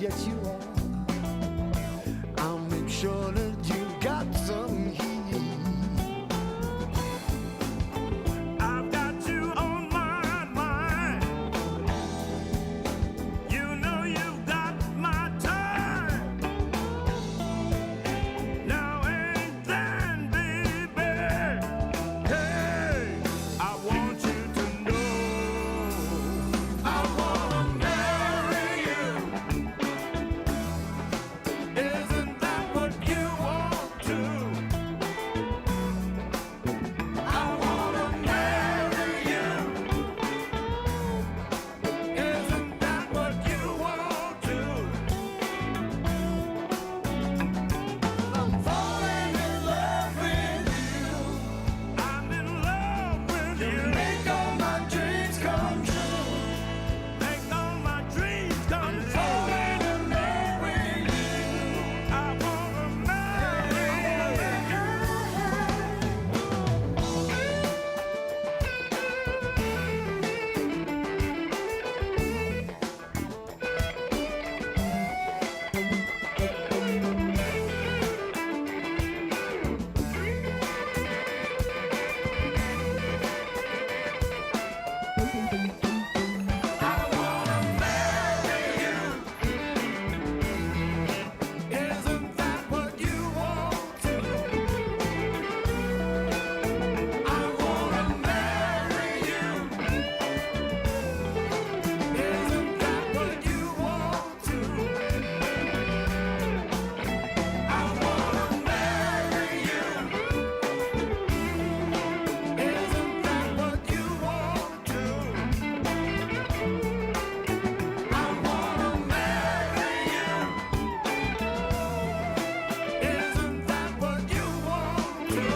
yes you are. I'll make sure that you got some heat. I've got you on my mind. You know you've got my time. Now ain't then, baby. Hey, I want you to know I wanna marry you. Isn't that what you want to? I wanna marry you. Isn't that what you want to? I'm falling in love with you. I'm in love with you. Make all my dreams come true. Make all my dreams come true. Falling in love with you. I wanna marry you. I wanna marry you. Isn't that what you want to? I wanna marry you. Isn't that what you want to? I wanna marry you. Isn't that what you want to? I wanna marry you. Isn't that what you want to?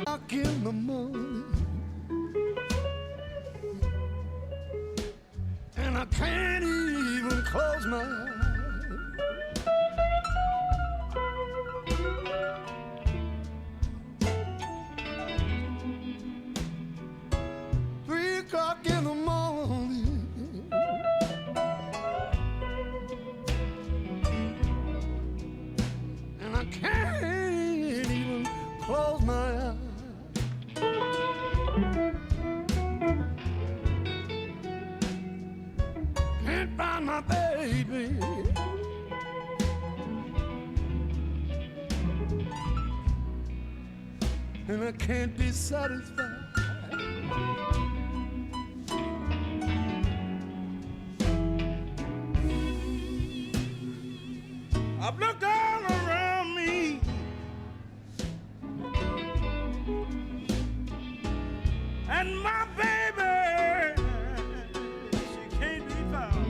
O'clock in the morning, and I can't even close my eyes. 3 o'clock in the morning, and I can't even close my eyes. Can't find my baby. And I can't be satisfied. I've looked all around me, and my baby, she can't be found.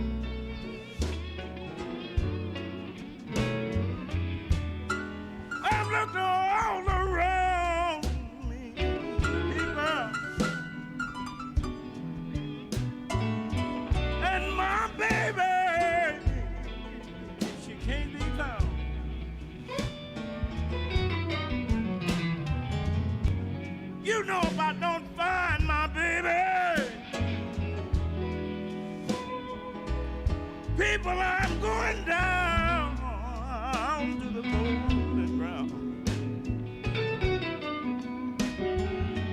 I've looked all around me, people, and my baby, she can't be found. You know if I don't find my baby, people, I'm going down to the golden ground.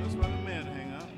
That's why the men hang out.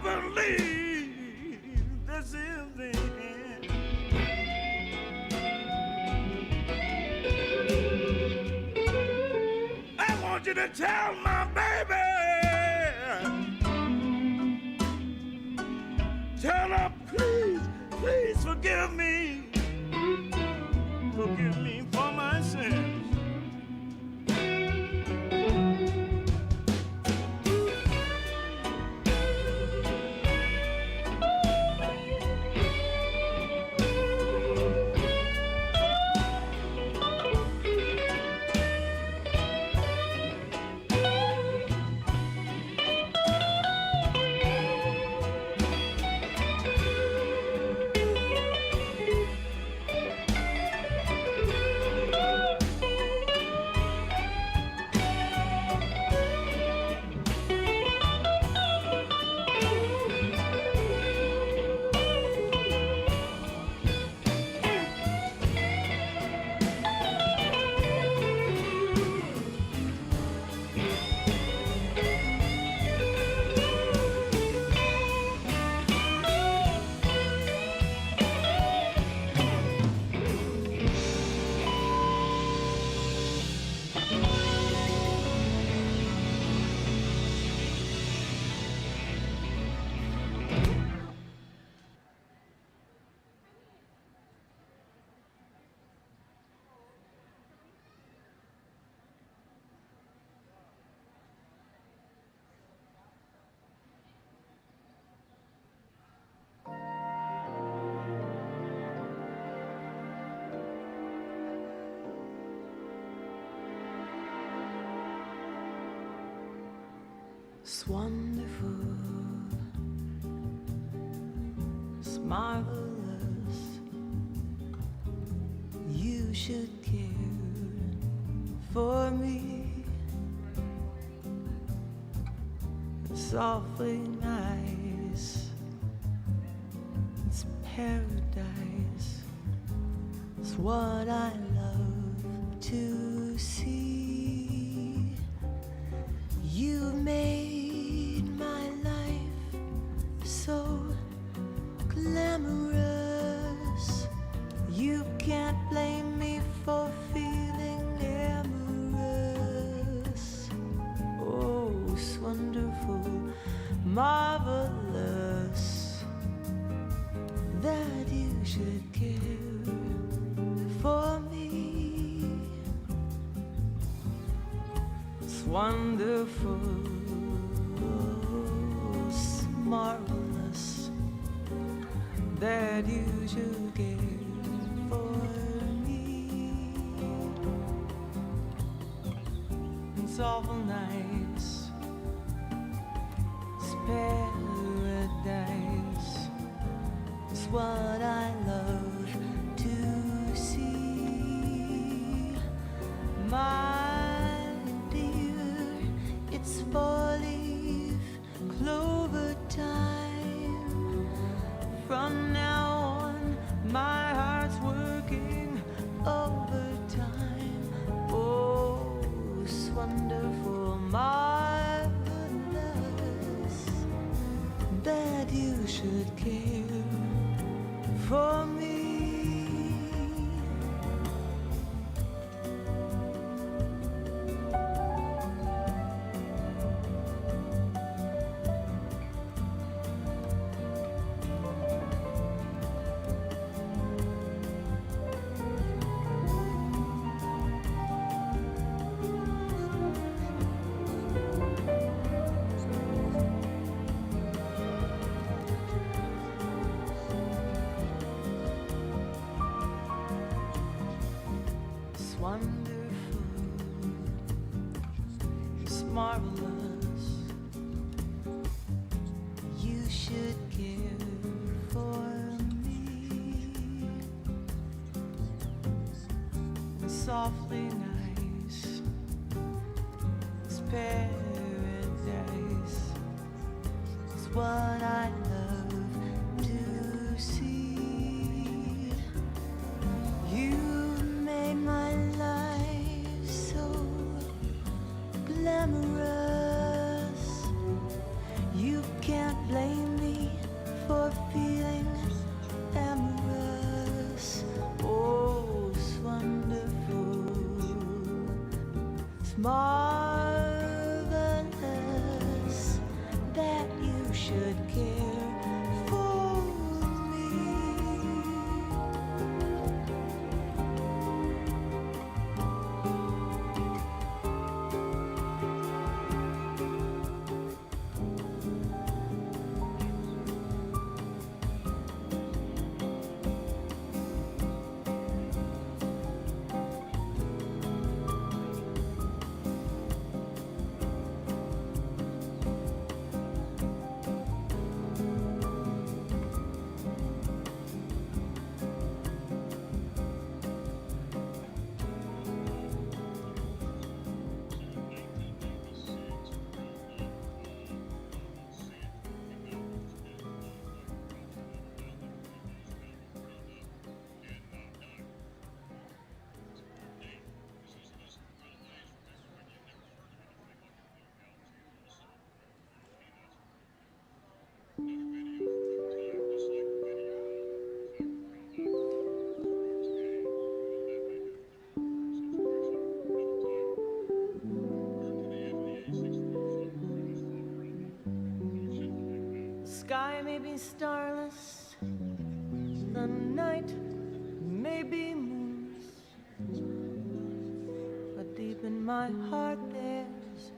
believe this is the end. I want you to tell my baby, tell her, please, please forgive me. Forgive me for my sins. It's wonderful, it's marvelous. You should care for me. It's awfully nice. It's paradise. It's what I love to see. You made my life so glamorous. You can't blame me for feeling amorous. Oh, it's wonderful, marvelous that you should care for me. It's wonderful, it's marvelous that you should care for me. It's awful nice, it's paradise. It's what I love to see. My dear, it's four-leaf clover time. From now on, my heart's working overtime. Oh, it's wonderful, marvelous that you should care for me. It's wonderful, it's marvelous. You should care for me. It's softly nice, it's paradise. It's what I love to see. You made my life so glamorous. You can't blame me for feeling amorous. Oh, it's wonderful. It's marvelous that you should care for me. The sky may be starless, the night may be moonless, but deep in my heart there's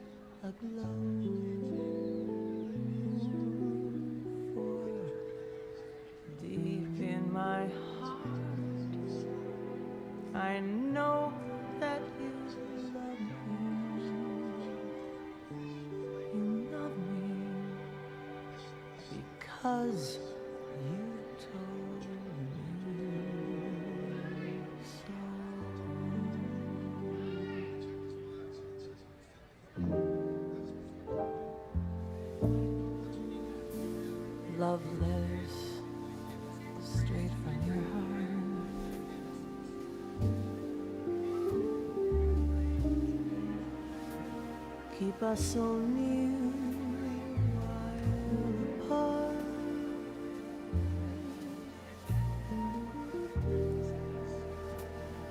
a glow. For deep in my heart I know that you love me. You love me because you told me so. Love letters straight from your heart. Keep us so near while apart.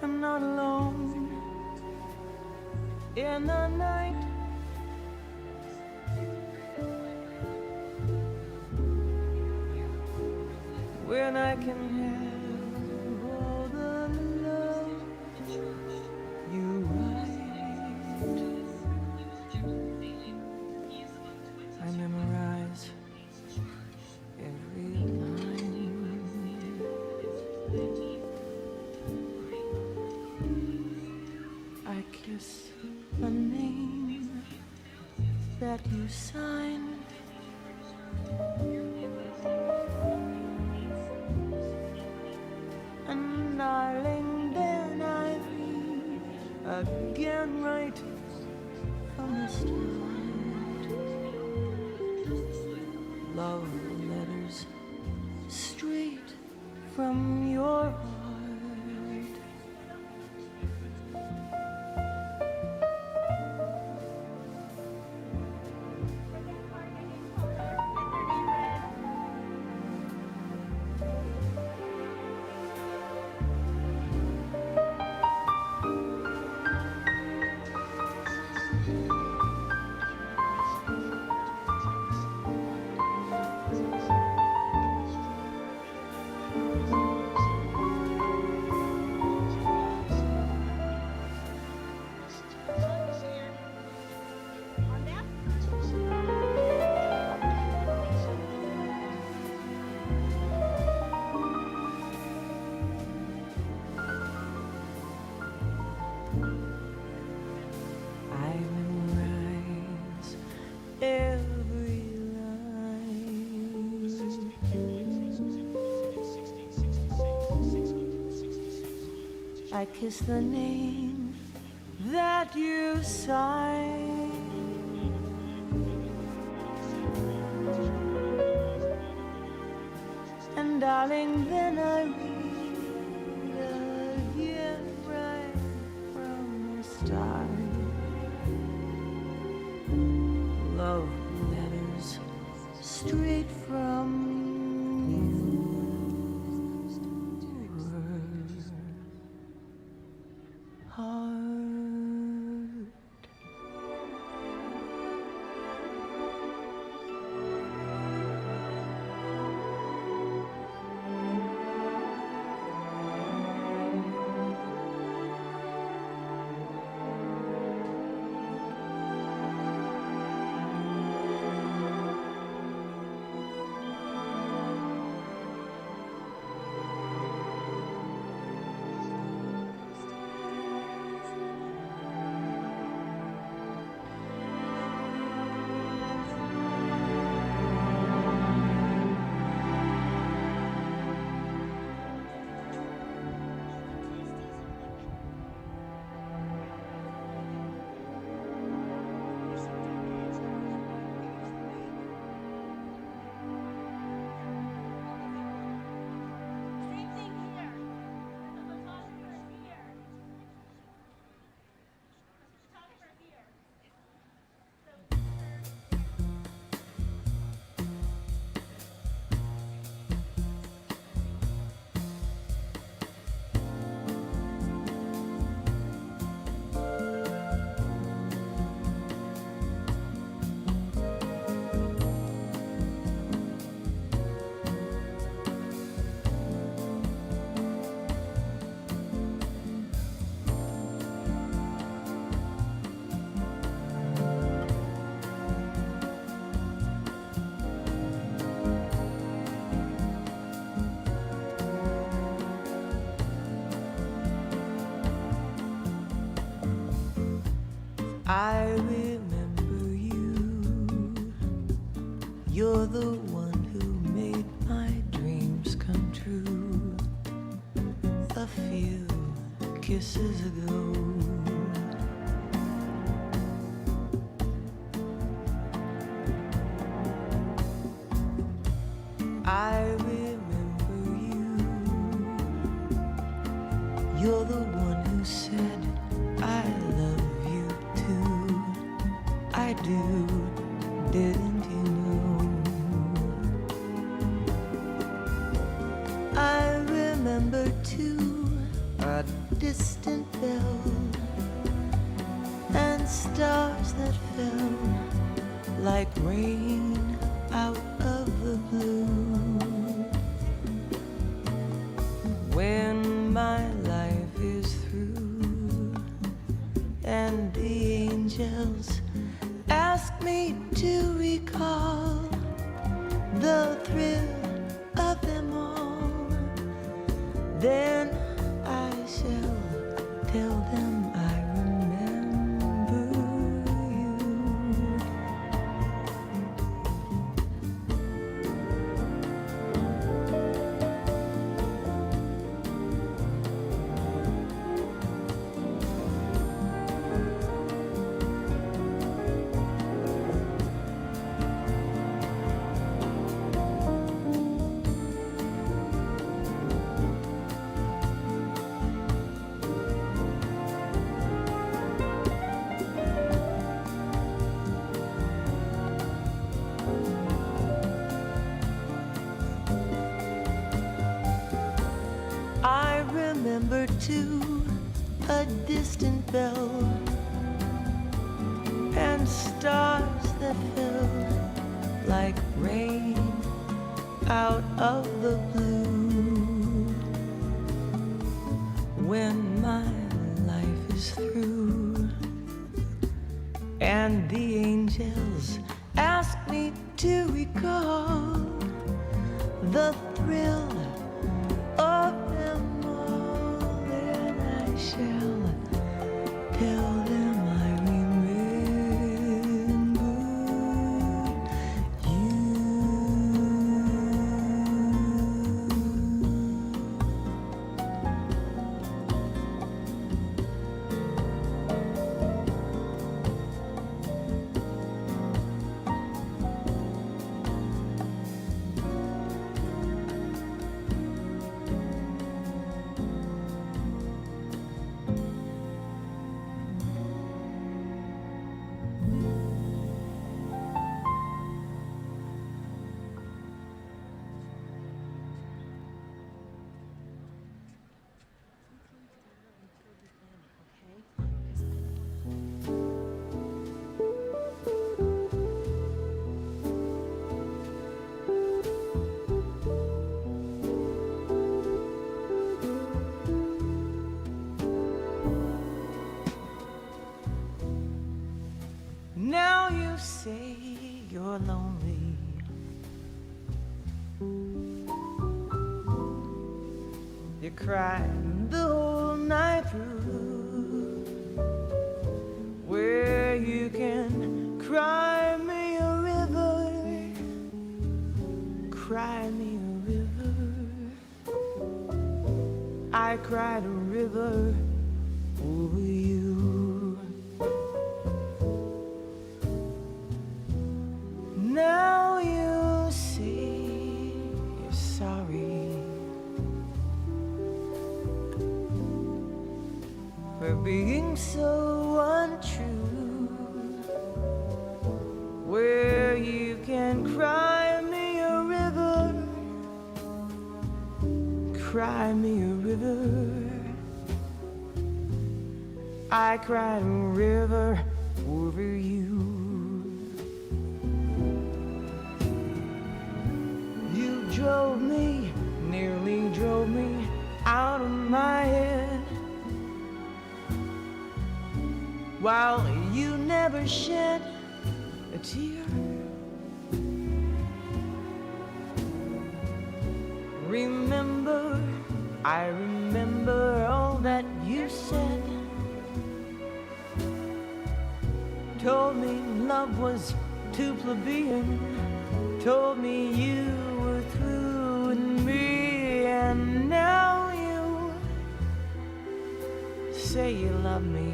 I'm not alone in the night. When I can have all the love you write, I memorize every line. I kiss the name that you signed. And darling, then I read again right from the start. Love letters straight from your heart. I kiss the name that you signed. And darling, then I read again right from the start. Love letters straight from You're the one who made my dreams come true a few kisses ago. I remember you. You're the one who said I love you too. I do, didn't you know? I remember too a distant bell and stars that fell like rain out of the blue. When my life is through and the angels ask me to recall the thrill of them all, then I shall tell them I remember you. I remember too a distant bell and stars that fell like rain out of the blue. When my life is through and the angels ask me to recall the thrill of them all, then I shall tell them I remember you. Now you say you're lonely. You cried the whole night through. Where you can cry me a river, cry me a river. I cried a river over you. Now you say you're sorry for being so untrue. Where you can cry me a river, cry me a river. I cried a river over you. Drove me, nearly drove me out of my head, while you never shed a tear. Remember, I remember all that you said. Told me love was too plebeian told me you were through with me, and now you say you love me.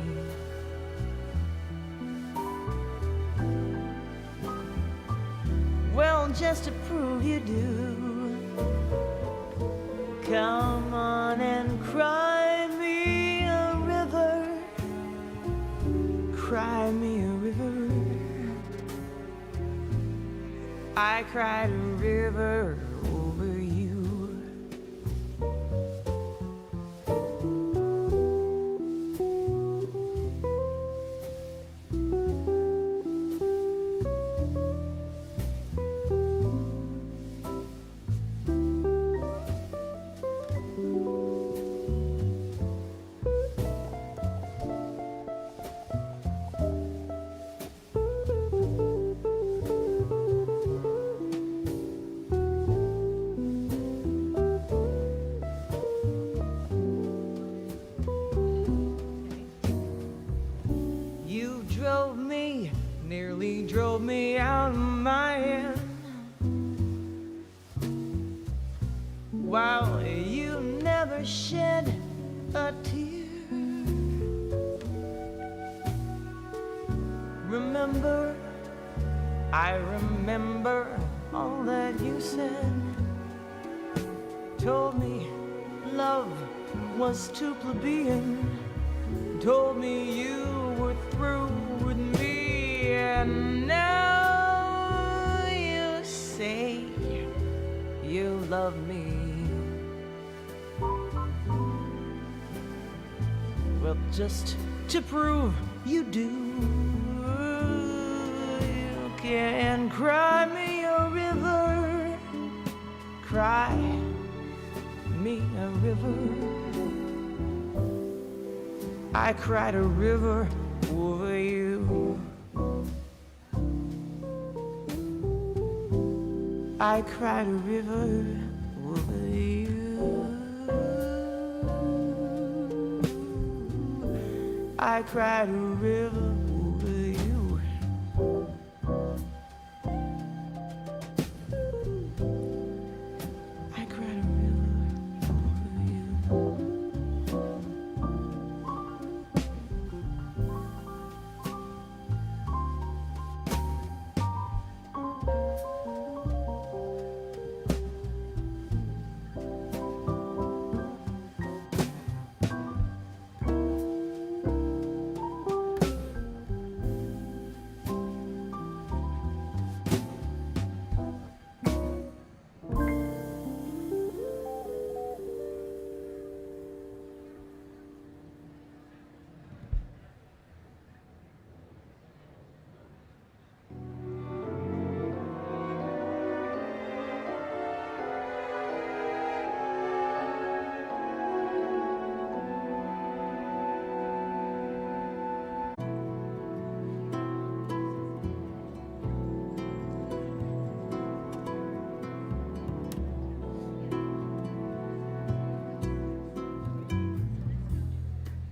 Well, just to prove you do, come on and cry me a river, cry me a river. I cried a river over you. Nearly drove me out of my head, while you never shed a tear. Remember, I remember all that you said. Told me love was too plebeian. Told me you were through with me. And now you say you love me. Well, just to prove you do, you can cry me a river, cry me a river. I cried a river over you. I cried a river over you. I cried a river over you. I cried a river over you.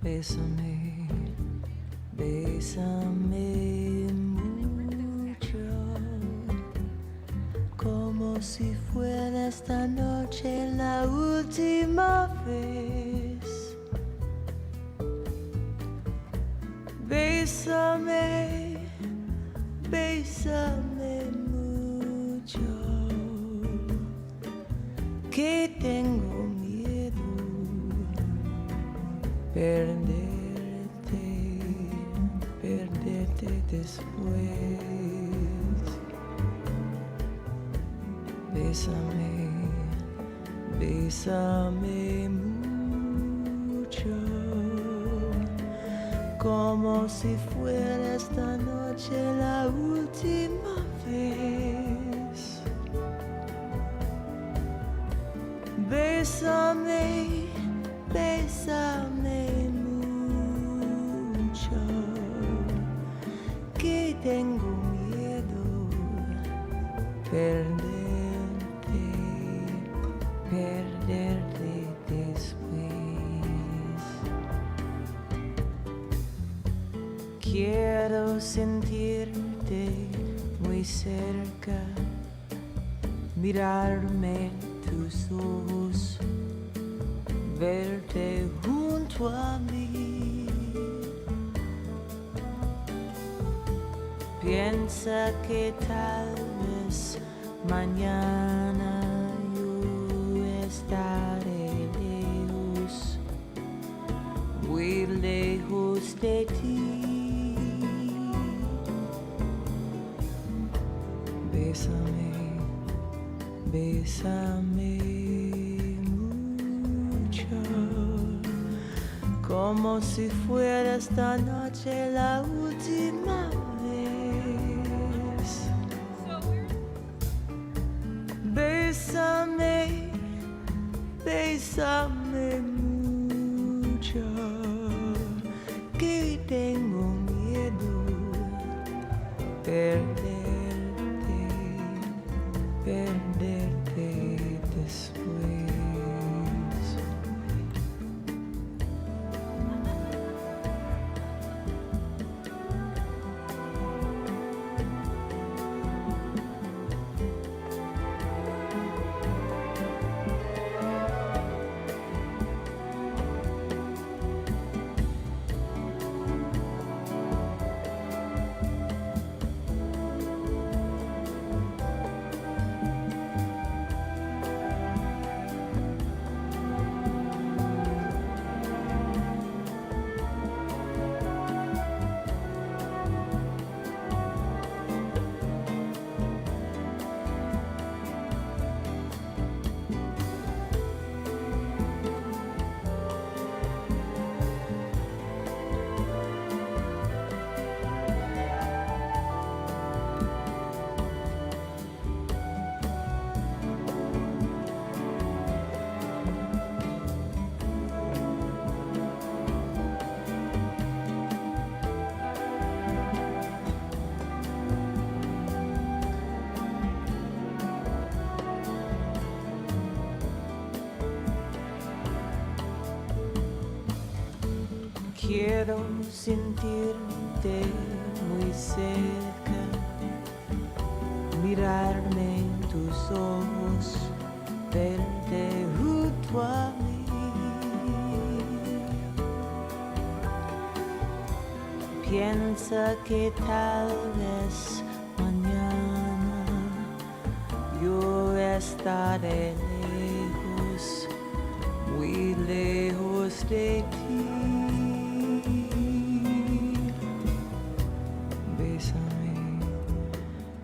Bésame, bésame mucho, como si fuera esta noche la última vez. Bésame, bésame mucho, que tengo miedo perderte después. Bésame, bésame mucho, como si fuera esta noche la última vez. Bésame, bésame mucho, que tengo miedo perderte después. Quiero sentirte muy cerca, mirarme tus ojos, verte junto a mí. Piensa que tal vez mañana yo estaré lejos, muy lejos de ti. Bésame, bésame mucho, como si fuera esta noche la última vez. Bésame, bésame mucho, que tengo miedo perderte después. Quiero sentirte muy cerca, mirarme en tus ojos, verte junto a mí. Piensa que tal vez mañana yo estaré lejos, muy lejos de ti.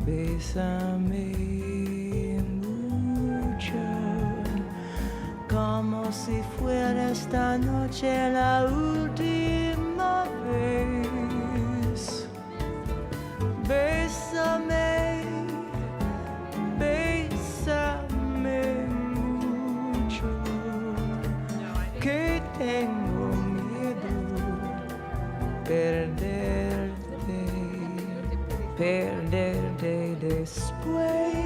Bésame mucho, como si fuera esta noche la última vez. Bésame, bésame mucho, que tengo miedo perderte después.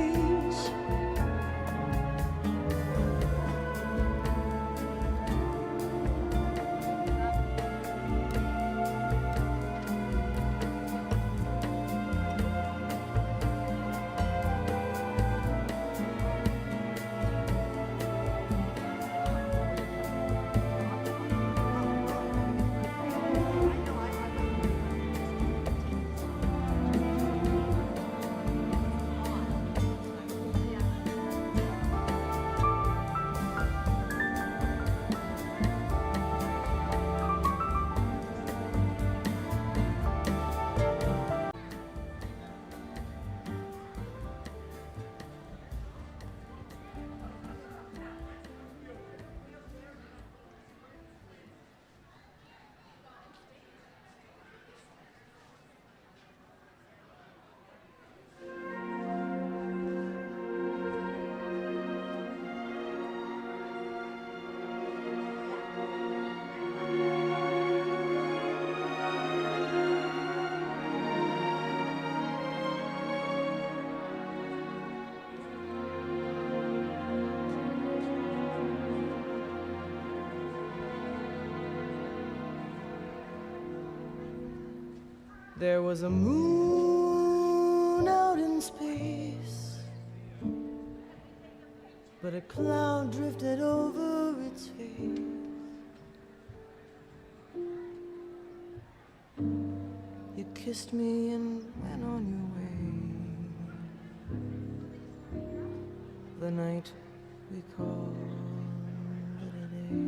There was a moon out in space, but a cloud drifted over its face. You kissed me and went on your way. The night we called it a day.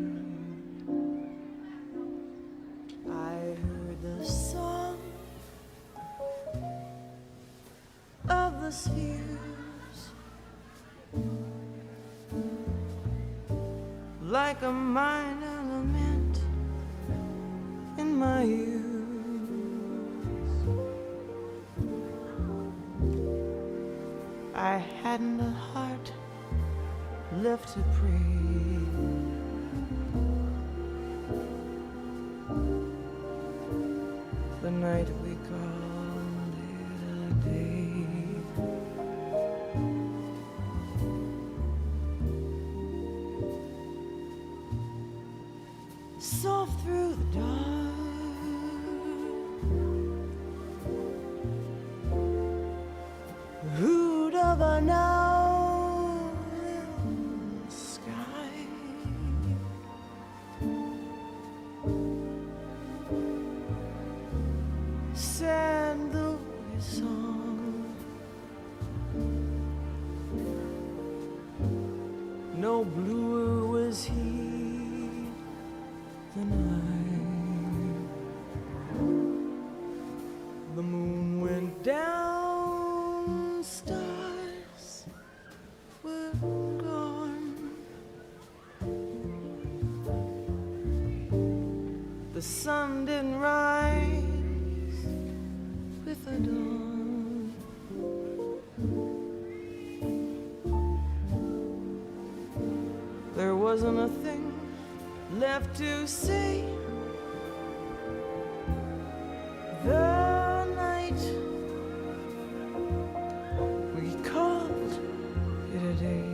I heard the song of the spheres, like a minor lament in my youth. I hadn't a heart left to pray. The night we called it a day. Soft through the dark, hoot of a now sky, sad though his song, no bluer was he than I. The moon went down, stars were gone. The sun didn't rise with the dawn. There wasn't a thing left to say. The night we called it a day.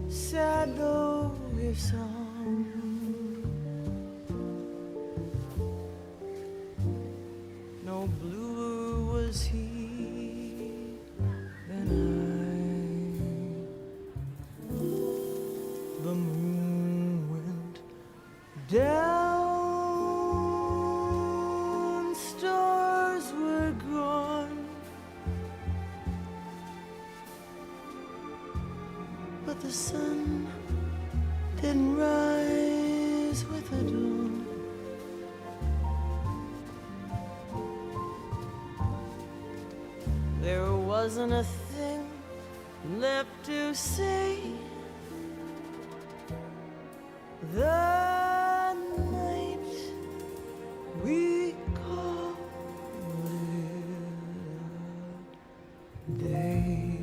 Sad though his song, no bluer was he than I. The moon went down, stars were gone, but the sun didn't rise with the dawn. There wasn't a thing left to say. The night we called it a day.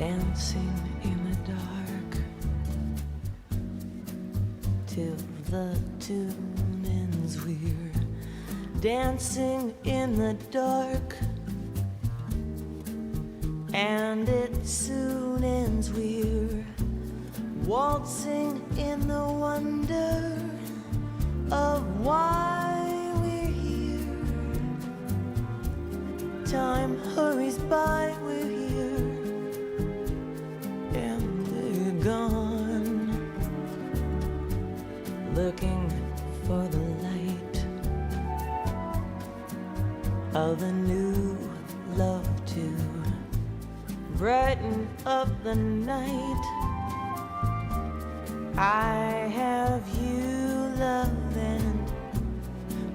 dancing in the dark till the tune ends. We're dancing in the dark, and it soon ends. We're waltzing in the wonder of why we're here. Time hurries by, we're here, and they're gone, looking for the light of a new love to brighten up the night. I have you, love, and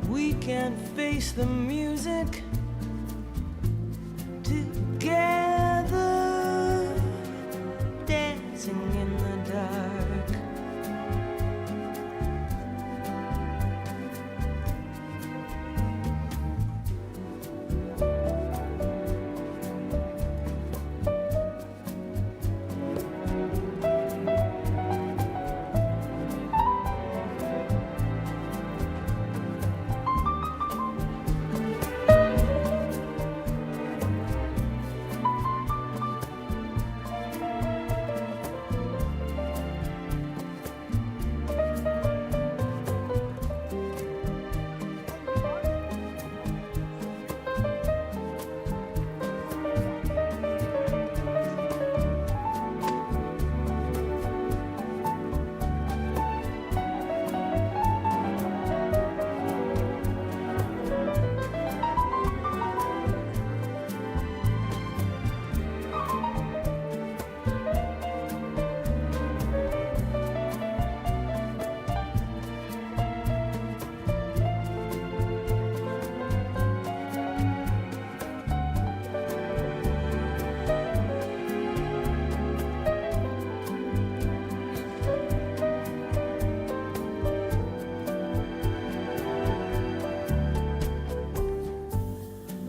we can face the music together, dancing in the dark.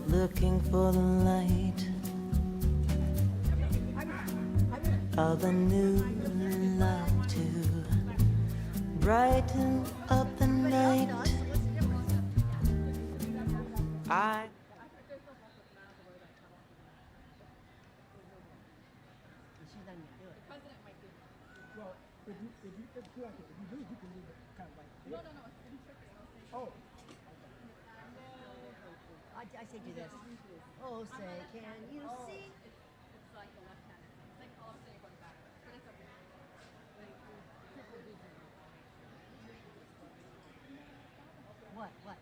Looking for the light of a new love to brighten up the night. I Well, if you feel like if you lose, you can leave it kind of like this. No, it's been tricky. Oh, I say do this. Oh, say, can you see? It's like the left hand. It's like all I'm saying going back. But it's okay. What? But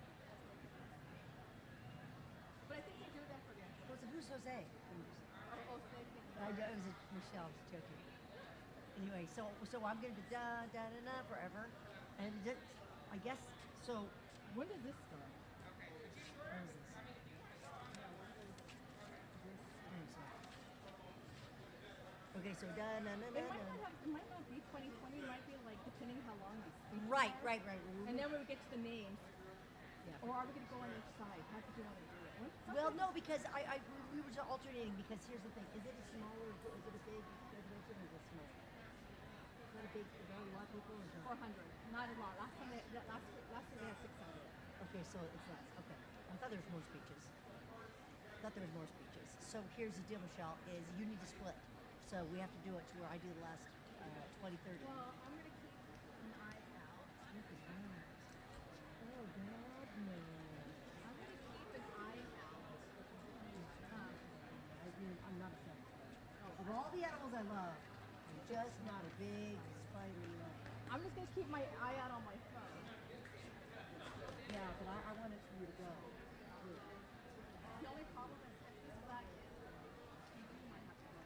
I think they do that for you. Who's Jose? Oh, so they think I know, it was Michelle, I was joking. Anyway, so I'm gonna be da da da da forever, and I guess so. when does this start? What is this? Okay, so da na na na na. It might not be 2020. It might be like depending how long these speeches Right. are. And then when we get to the names, Yeah. or are we gonna go on each side? How did you want to do it? Well, no, because we were just alternating. Because here's the thing: is it a small or is it a big graduation? Or is it small? Is that a big? Is that a lot of people? Or is that? 400. Not a lot. Last year they had 600. Okay, so it's less. Okay, I thought there was more speeches. So here's the deal, Michelle: is you need to split. So we have to do it to where I do the last 20, 30. Well, I'm gonna keep an eye out. Oh God, no. I'm gonna keep an eye out. I'm not a fan. Of all the animals I love, I'm just not a big spidery one. I'm just gonna keep my eye out on my phone. Yeah, but I want it for you to go. The only problem is if this flag is, you might have to go.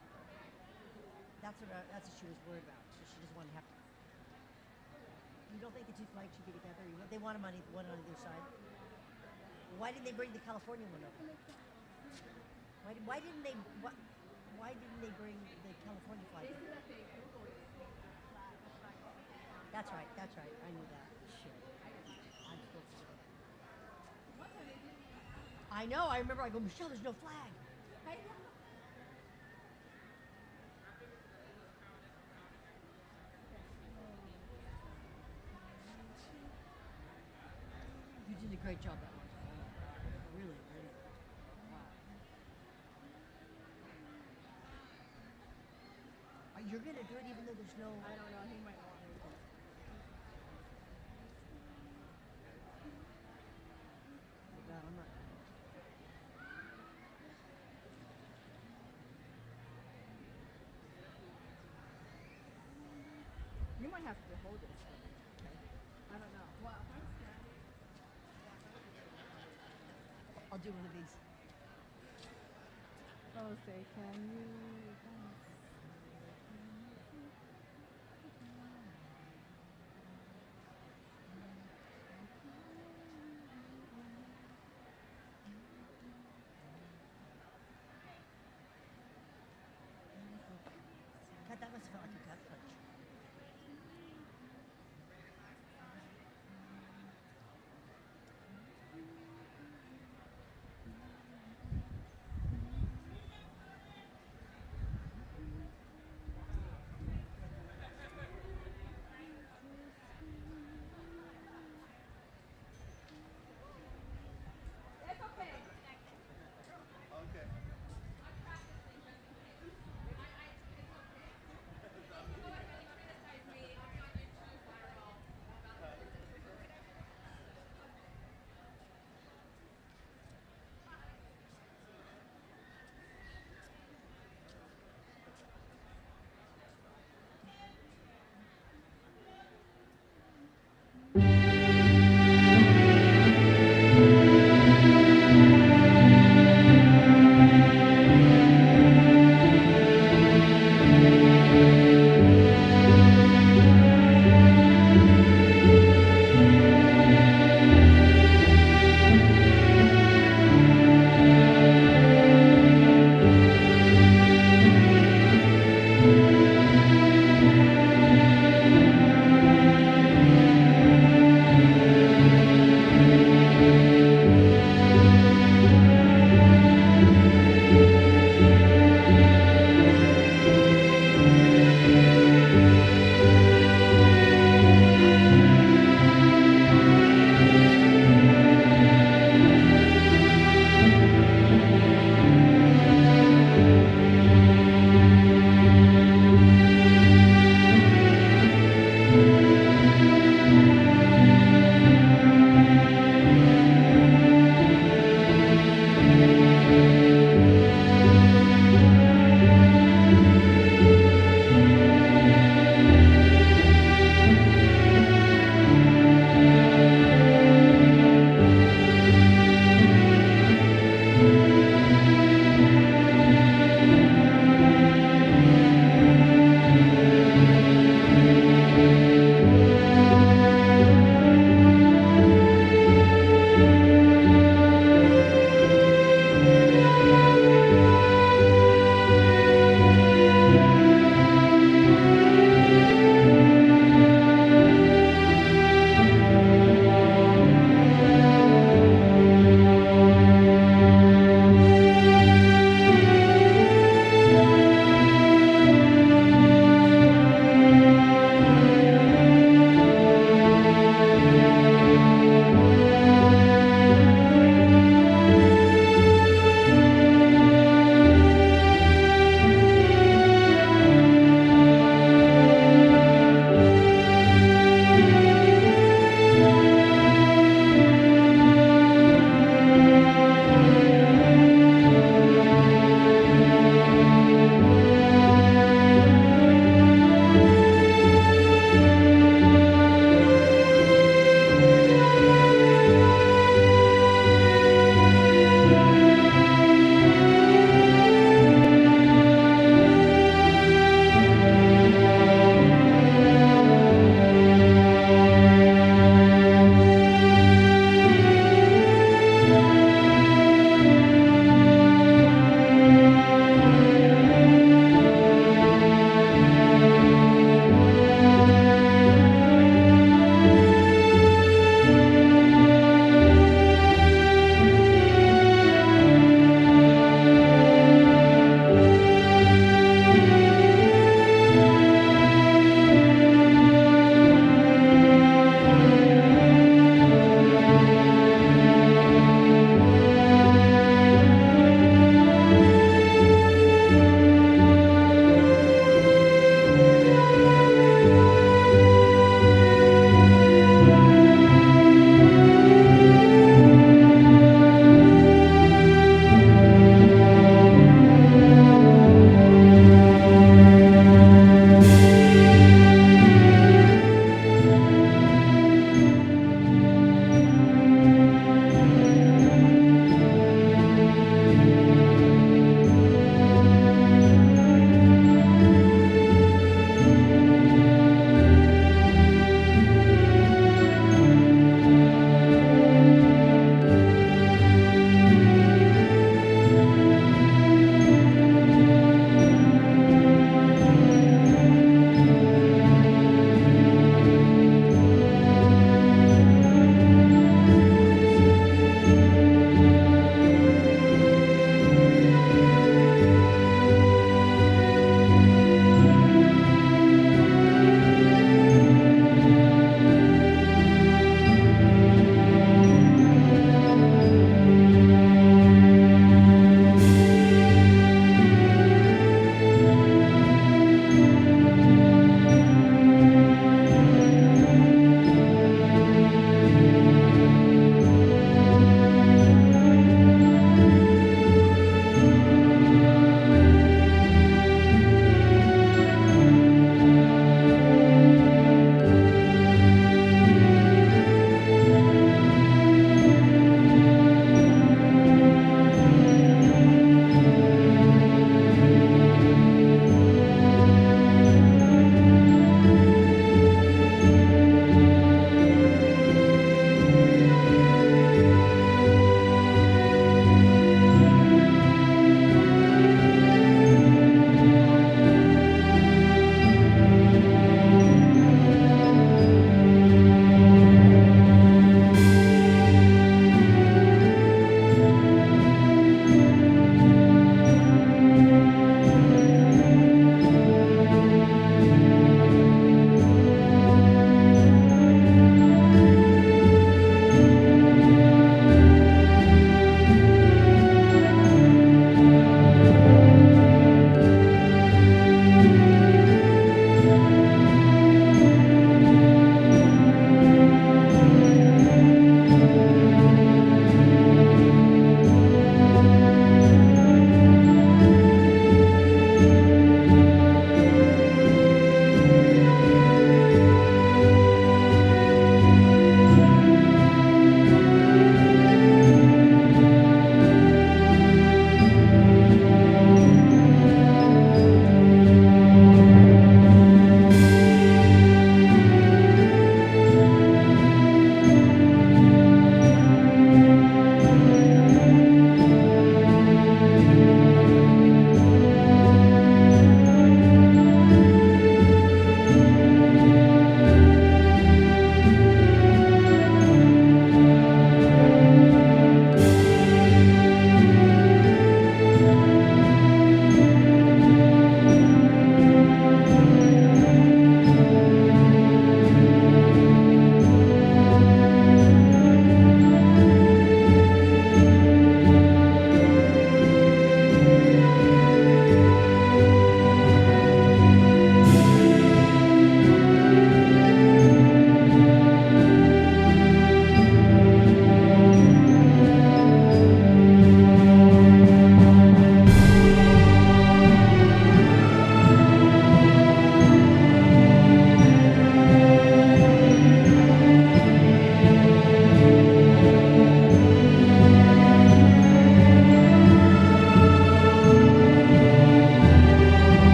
That's what she was worried about. So she doesn't want to have to. You don't think the two flags should be together? They want them on one on either side. Why didn't they bring the California one over? Why didn't they bring the California flag? They over? said that they Googled it. The flag. That's right. I knew that. Shit. I'm supposed to do that. One time they didn't. I know. I remember. I go, Michelle, there's no flag. I know. You're gonna do it even though there's no. I don't know. He might want me to. Oh God, I'm not. You might have to hold this. I don't know. Well, if I'm standing. I'll do one of these. Oh, say, can you dance? God, that must have felt like a gut punch.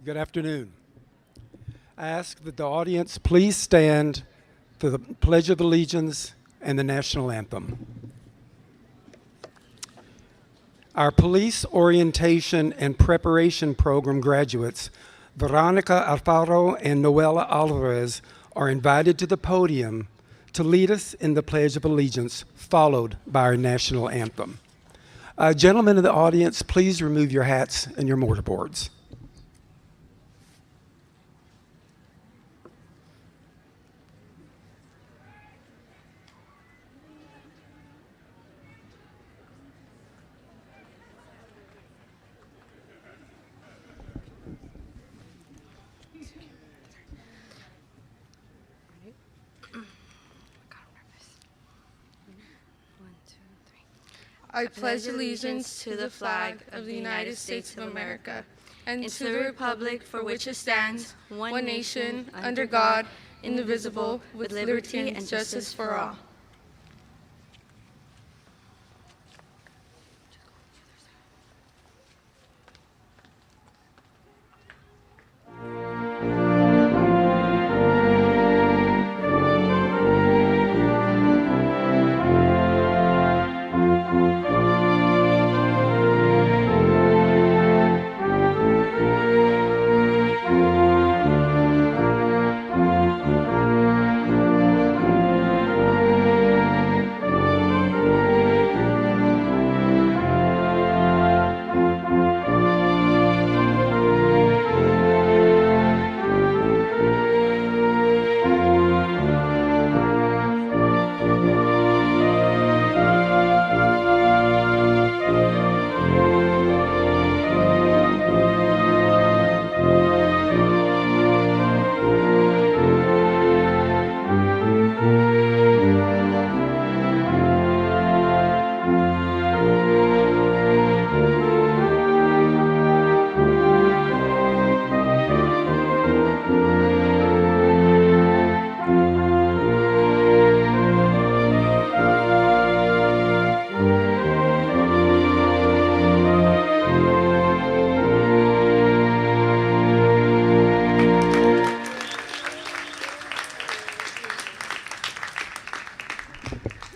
Good afternoon. I ask that the audience please stand for the Pledge of Allegiance and the National Anthem. Our Police Orientation and Preparation Program graduates, Veronica Alfaro and Noela Alvarez, are invited to the podium to lead us in the Pledge of Allegiance, followed by our National Anthem. Gentlemen in the audience, please remove your hats and your mortarboards. I pledge allegiance to the flag of the United States of America and to the republic for which it stands, one nation, under God, indivisible, with liberty and justice for all.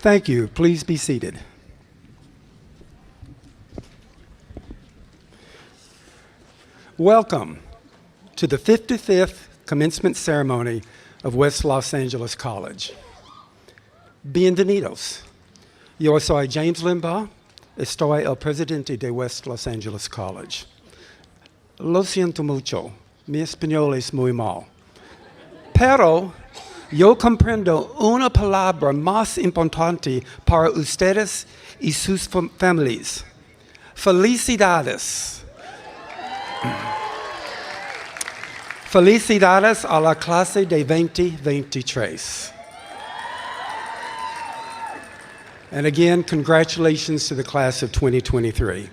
Thank you. Please be seated. Welcome to the 55th commencement ceremony of West Los Angeles College. Bienvenidos. Yo soy James Limbaugh. Estoy el presidente de West Los Angeles College. Lo siento mucho. Mi español es muy mal. Pero yo comprendo una palabra más importante para ustedes y sus familias. Felicidades. Felicidades a la clase de 2023. And again, congratulations to the class of 2023.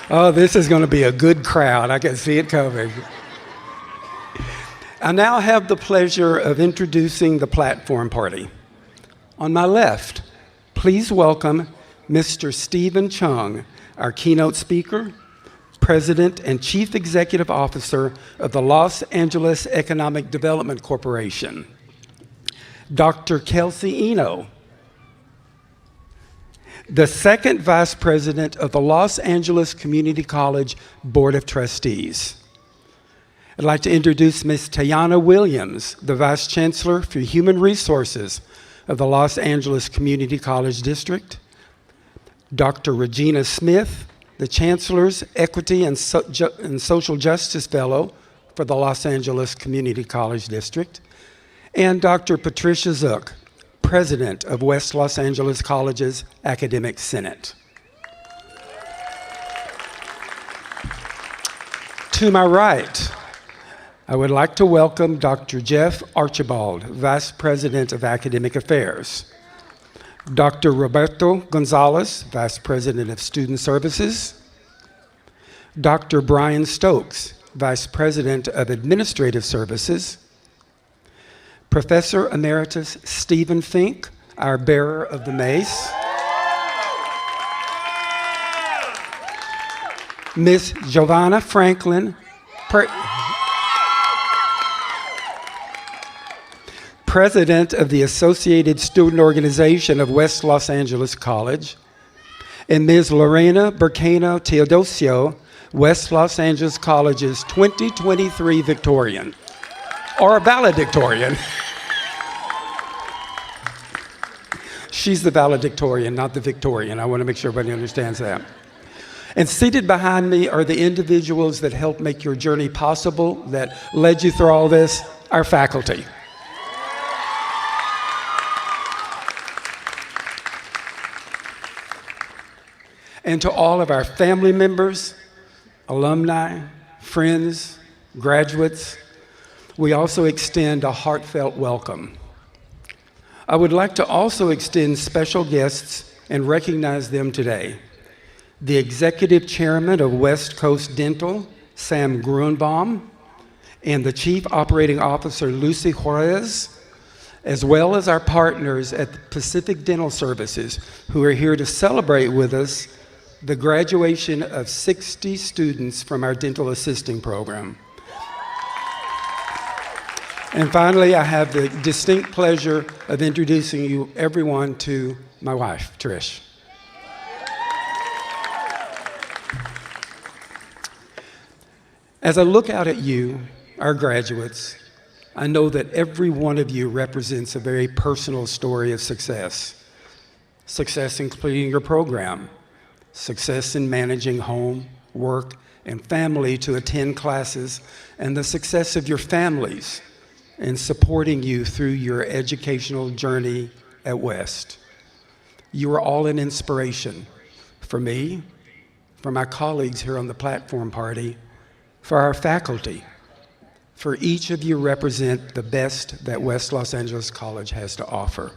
Oh, this is going to be a good crowd. I can see it coming. I now have the pleasure of introducing the platform party. On my left, please welcome Mr. Stephen Chung, our keynote speaker, President and Chief Executive Officer of the Los Angeles Economic Development Corporation. Dr. Kelsey Eno, the second Vice President of the Los Angeles Community College Board of Trustees. I'd like to introduce Ms. Tayana Williams, the Vice Chancellor for Human Resources of the Los Angeles Community College District. Dr. Regina Smith, the Chancellor's Equity and Social Justice Fellow for the Los Angeles Community College District. And Dr. Patricia Zook, President of West Los Angeles College's Academic Senate. To my right, I would like to welcome Dr. Jeff Archibald, Vice President of Academic Affairs. Dr. Roberto Gonzalez, Vice President of Student Services. Dr. Brian Stokes, Vice President of Administrative Services. Professor Emeritus Stephen Fink, our bearer of the mace. Miss Giovanna Franklin, President of the Associated Student Organization of West Los Angeles College, and Ms. Lorena Burcano Teodosio, West Los Angeles College's 2023 Victorian, or Valedictorian. She's the Valedictorian, not the Victorian. I want to make sure everybody understands that. And seated behind me are the individuals that helped make your journey possible, that led you through all this, our faculty. And to all of our family members, alumni, friends, graduates, we also extend a heartfelt welcome. I would like to also extend special guests and recognize them today. The Executive Chairman of West Coast Dental, Sam Gruenbaum, and the Chief Operating Officer, Lucy Juarez, as well as our partners at Pacific Dental Services, who are here to celebrate with us the graduation of 60 students from our dental assisting program. And finally, I have the distinct pleasure of introducing you, everyone, to my wife, Trish. As I look out at you, our graduates, I know that every one of you represents a very personal story of success. Success in completing your program, success in managing home, work, and family to attend classes, and the success of your families in supporting you through your educational journey at West. You are all an inspiration for me, for my colleagues here on the platform party, for our faculty, for each of you represent the best that West Los Angeles College has to offer.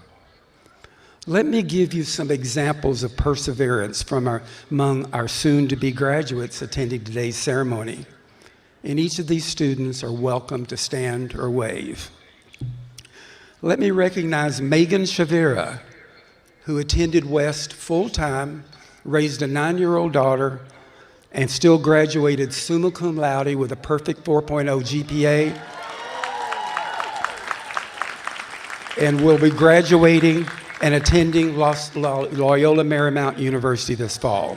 Let me give you some examples of perseverance from among our soon-to-be graduates attending today's ceremony. And each of these students are welcome to stand or wave. Let me recognize Megan Shavira, who attended West full-time, raised a 9-year-old daughter, and still graduated summa cum laude with a perfect 4.0 GPA, and will be graduating and attending Loyola Marymount University this fall.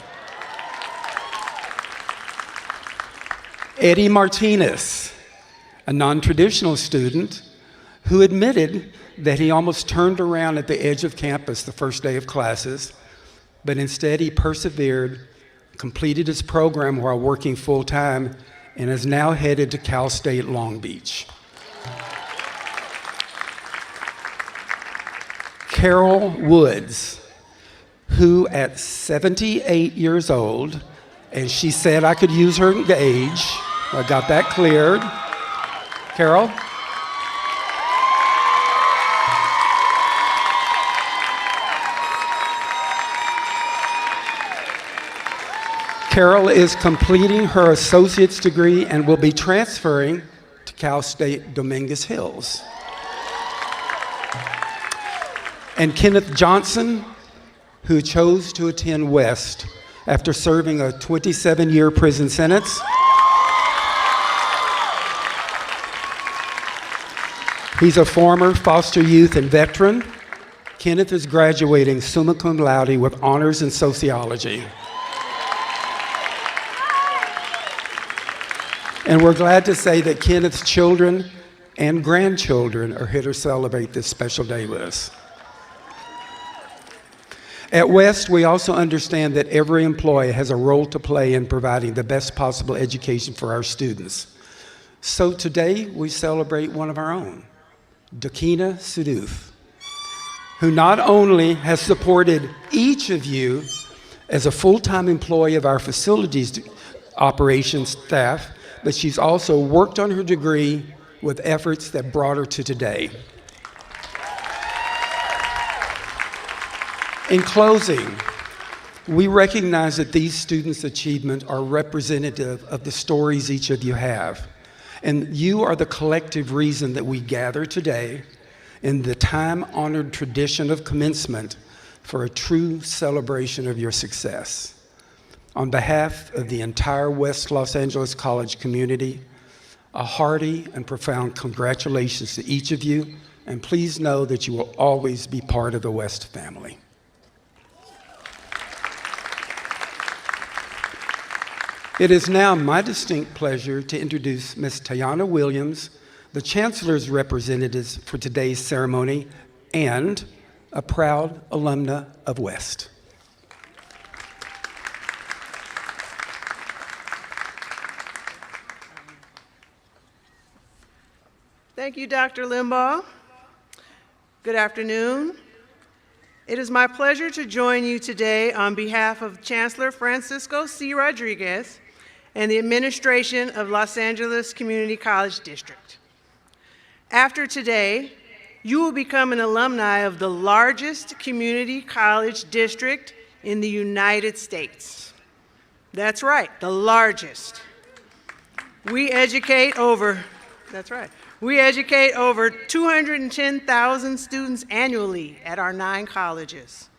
Eddie Martinez, a non-traditional student who admitted that he almost turned around at the edge of campus the first day of classes, but instead he persevered, completed his program while working full-time, and is now headed to Cal State Long Beach. Carol Woods, who at 78 years old, and she said I could use her age, I got that cleared. Carol? Carol is completing her associate's degree and will be transferring to Cal State Dominguez Hills. And Kenneth Johnson, who chose to attend West after serving a 27-year prison sentence. He's a former foster youth and veteran. Kenneth is graduating summa cum laude with honors in sociology. And we're glad to say that Kenneth's children and grandchildren are here to celebrate this special day with us. At West, we also understand that every employee has a role to play in providing the best possible education for our students. So today, we celebrate one of our own, Dakina Suduth, who not only has supported each of you as a full-time employee of our facilities operations staff, but she's also worked on her degree with efforts that brought her to today. In closing, we recognize that these students' achievements are representative of the stories each of you have. And you are the collective reason that we gather today in the time-honored tradition of commencement for a true celebration of your success. On behalf of the entire West Los Angeles College community, a hearty and profound congratulations to each of you, and please know that you will always be part of the West family. It is now my distinct pleasure to introduce Ms. Tiana Williams, the Chancellor's representatives for today's ceremony, and a proud alumna of West. Thank you, Dr. Limbaugh. Good afternoon. It is my pleasure to join you today on behalf of Chancellor Francisco C. Rodriguez and the administration of Los Angeles Community College District. After today, you will become an alumni of the largest community college district in the United States. That's right, the largest. We educate over 210,000 students annually at our 9 colleges.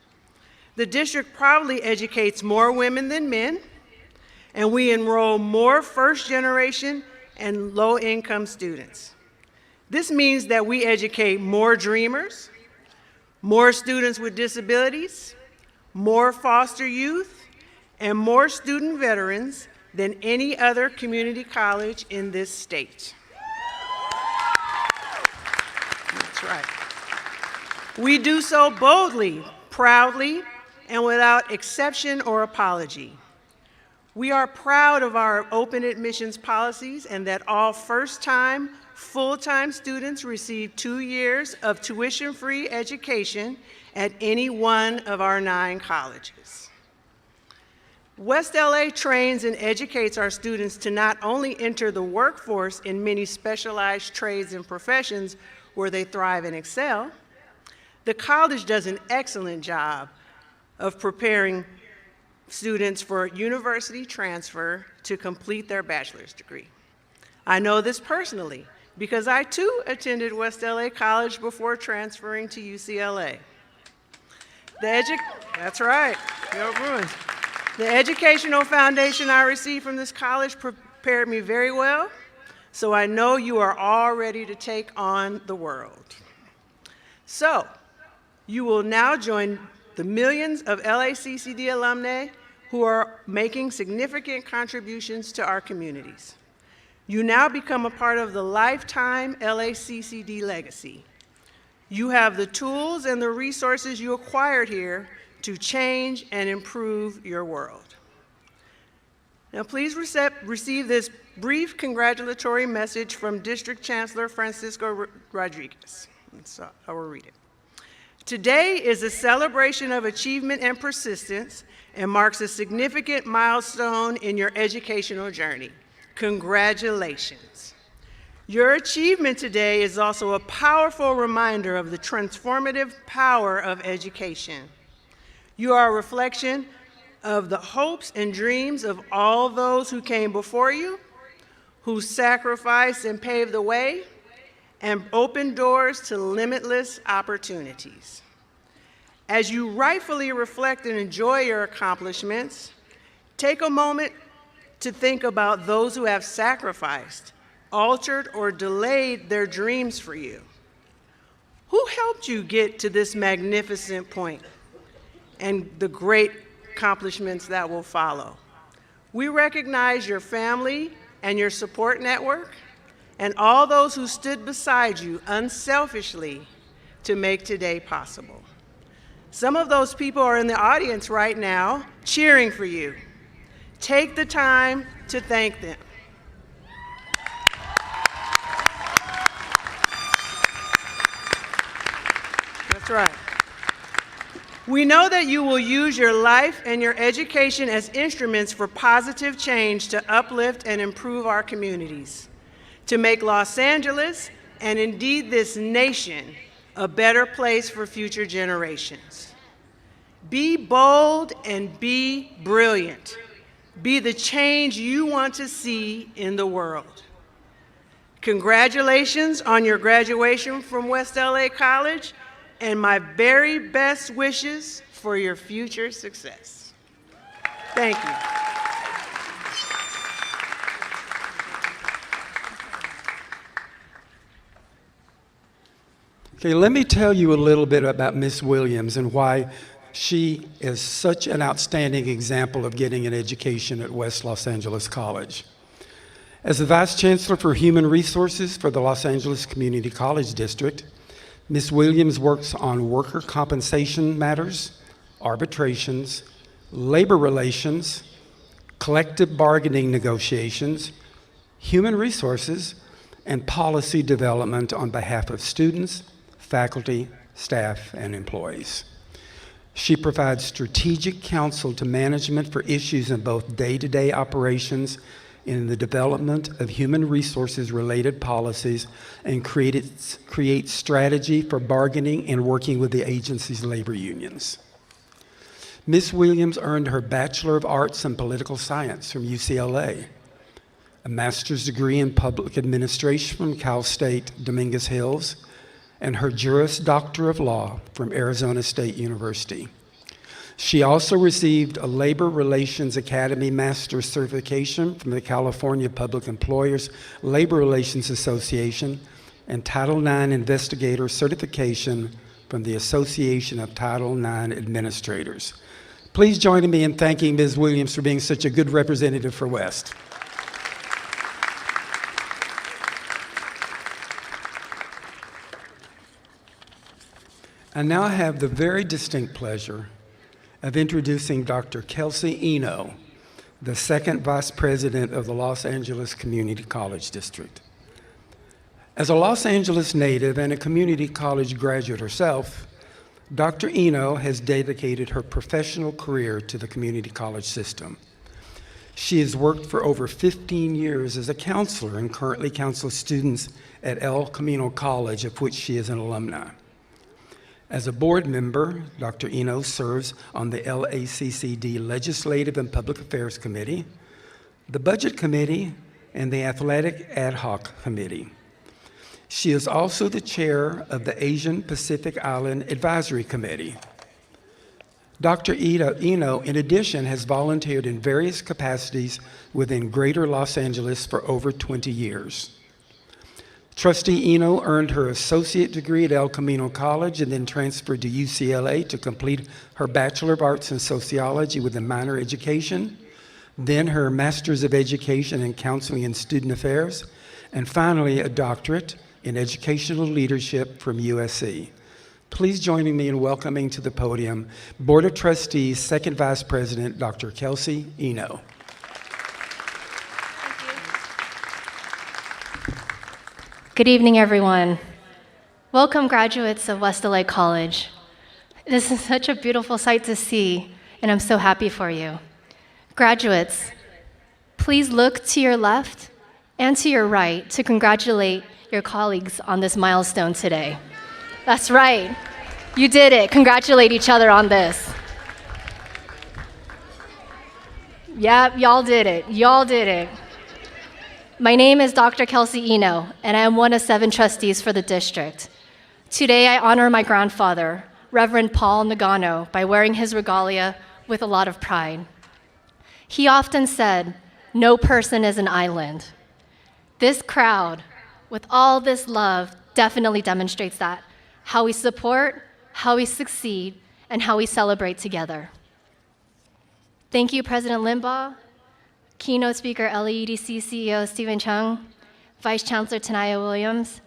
The district probably educates more women than men, and we enroll more first-generation and low-income students. This means that we educate more dreamers, more students with disabilities, more foster youth, and more student veterans than any other community college in this state. That's right. We do so boldly, proudly, and without exception or apology. We are proud of our open admissions policies and that all first-time, full-time students receive 2 years of tuition-free education at any one of our 9 colleges. West LA trains and educates our students to not only enter the workforce in many specialized trades and professions where they thrive and excel, the college does an excellent job of preparing students for university transfer to complete their bachelor's degree. I know this personally because I too attended West LA College before transferring to UCLA. That's right, no ruin. The educational foundation I received from this college prepared me very well, so I know you are all ready to take on the world. So, you will now join the millions of LACCD alumni who are making significant contributions to our communities. You now become a part of the lifetime LACCD legacy. You have the tools and the resources you acquired here to change and improve your world. Now please receive this brief congratulatory message from District Chancellor Francisco Rodriguez. So I will read it. Today is a celebration of achievement and persistence and marks a significant milestone in your educational journey. Congratulations. Your achievement today is also a powerful reminder of the transformative power of education. You are a reflection of the hopes and dreams of all those who came before you, who sacrificed and paved the way, and opened doors to limitless opportunities. As you rightfully reflect and enjoy your accomplishments, take a moment to think about those who have sacrificed, altered, or delayed their dreams for you. Who helped you get to this magnificent point and the great accomplishments that will follow? We recognize your family and your support network and all those who stood beside you unselfishly to make today possible. Some of those people are in the audience right now cheering for you. Take the time to thank them. That's right. We know that you will use your life and your education as instruments for positive change to uplift and improve our communities, to make Los Angeles, and indeed this nation, a better place for future generations. Be bold and be brilliant. Be the change you want to see in the world. Congratulations on your graduation from West LA College, and my very best wishes for your future success. Thank you. Okay, let me tell you a little bit about Miss Williams and why she is such an outstanding example of getting an education at West Los Angeles College. As the Vice Chancellor for Human Resources for the Los Angeles Community College District, Ms. Williams works on worker compensation matters, arbitrations, labor relations, collective bargaining negotiations, human resources, and policy development on behalf of students, faculty, staff, and employees. She provides strategic counsel to management for issues in both day-to-day operations, in the development of human resources-related policies, and creates strategy for bargaining and working with the agency's labor unions. Ms. Williams earned her Bachelor of Arts in Political Science from UCLA, a master's degree in Public Administration from Cal State Dominguez Hills, and her Juris Doctor of Law from Arizona State University. She also received a Labor Relations Academy Master's certification from the California Public Employers Labor Relations Association and Title IX Investigator certification from the Association of Title IX Administrators. Please join me in thanking Ms. Williams for being such a good representative for West. I now have the very distinct pleasure of introducing Dr. Kelsey Eno, the second Vice President of the Los Angeles Community College District. As a Los Angeles native and a community college graduate herself, Dr. Eno has dedicated her professional career to the community college system. She has worked for over 15 years as a counselor and currently counsels students at El Camino College, of which she is an alumni. As a board member, Dr. Eno serves on the LACCD Legislative and Public Affairs Committee, the Budget Committee, and the Athletic Ad Hoc Committee. She is also the chair of the Asian Pacific Island Advisory Committee. Dr. Eno, in addition, has volunteered in various capacities within Greater Los Angeles for over 20 years. Trustee Eno earned her associate degree at El Camino College and then transferred to UCLA to complete her Bachelor of Arts in Sociology with a minor education, then her Master's of Education in Counseling and Student Affairs, and finally a doctorate in Educational Leadership from USC. Please join me in welcoming to the podium Board of Trustees Second Vice President, Dr. Kelsey Eno. Good evening, everyone. Welcome, graduates of West LA College. This is such a beautiful sight to see, and I'm so happy for you. Graduates, please look to your left and to your right to congratulate your colleagues on this milestone today. That's right. You did it. Congratulate each other on this. Yep, y'all did it. Y'all did it. My name is Dr. Kelsey Eno, and I am one of 7 trustees for the district. Today, I honor my grandfather, Reverend Paul Nagano, by wearing his regalia with a lot of pride. He often said, "No person is an island." This crowd, with all this love, definitely demonstrates that, how we support, how we succeed, and how we celebrate together. Thank you, President Limbaugh, Keynote speaker LAEDC CEO Stephen Chung, Vice Chancellor Tanaya Williams.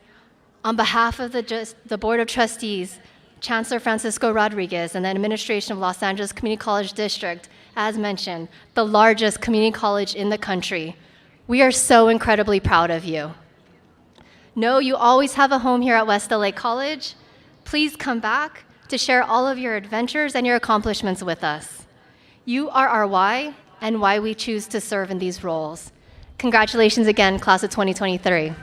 On behalf of the Board of Trustees, Chancellor Francisco Rodriguez, and the administration of Los Angeles Community College District, as mentioned, the largest community college in the country, we are so incredibly proud of you. Know you always have a home here at West LA College. Please come back to share all of your adventures and your accomplishments with us. You are our why, and why we choose to serve in these roles. Congratulations again, class of 2023.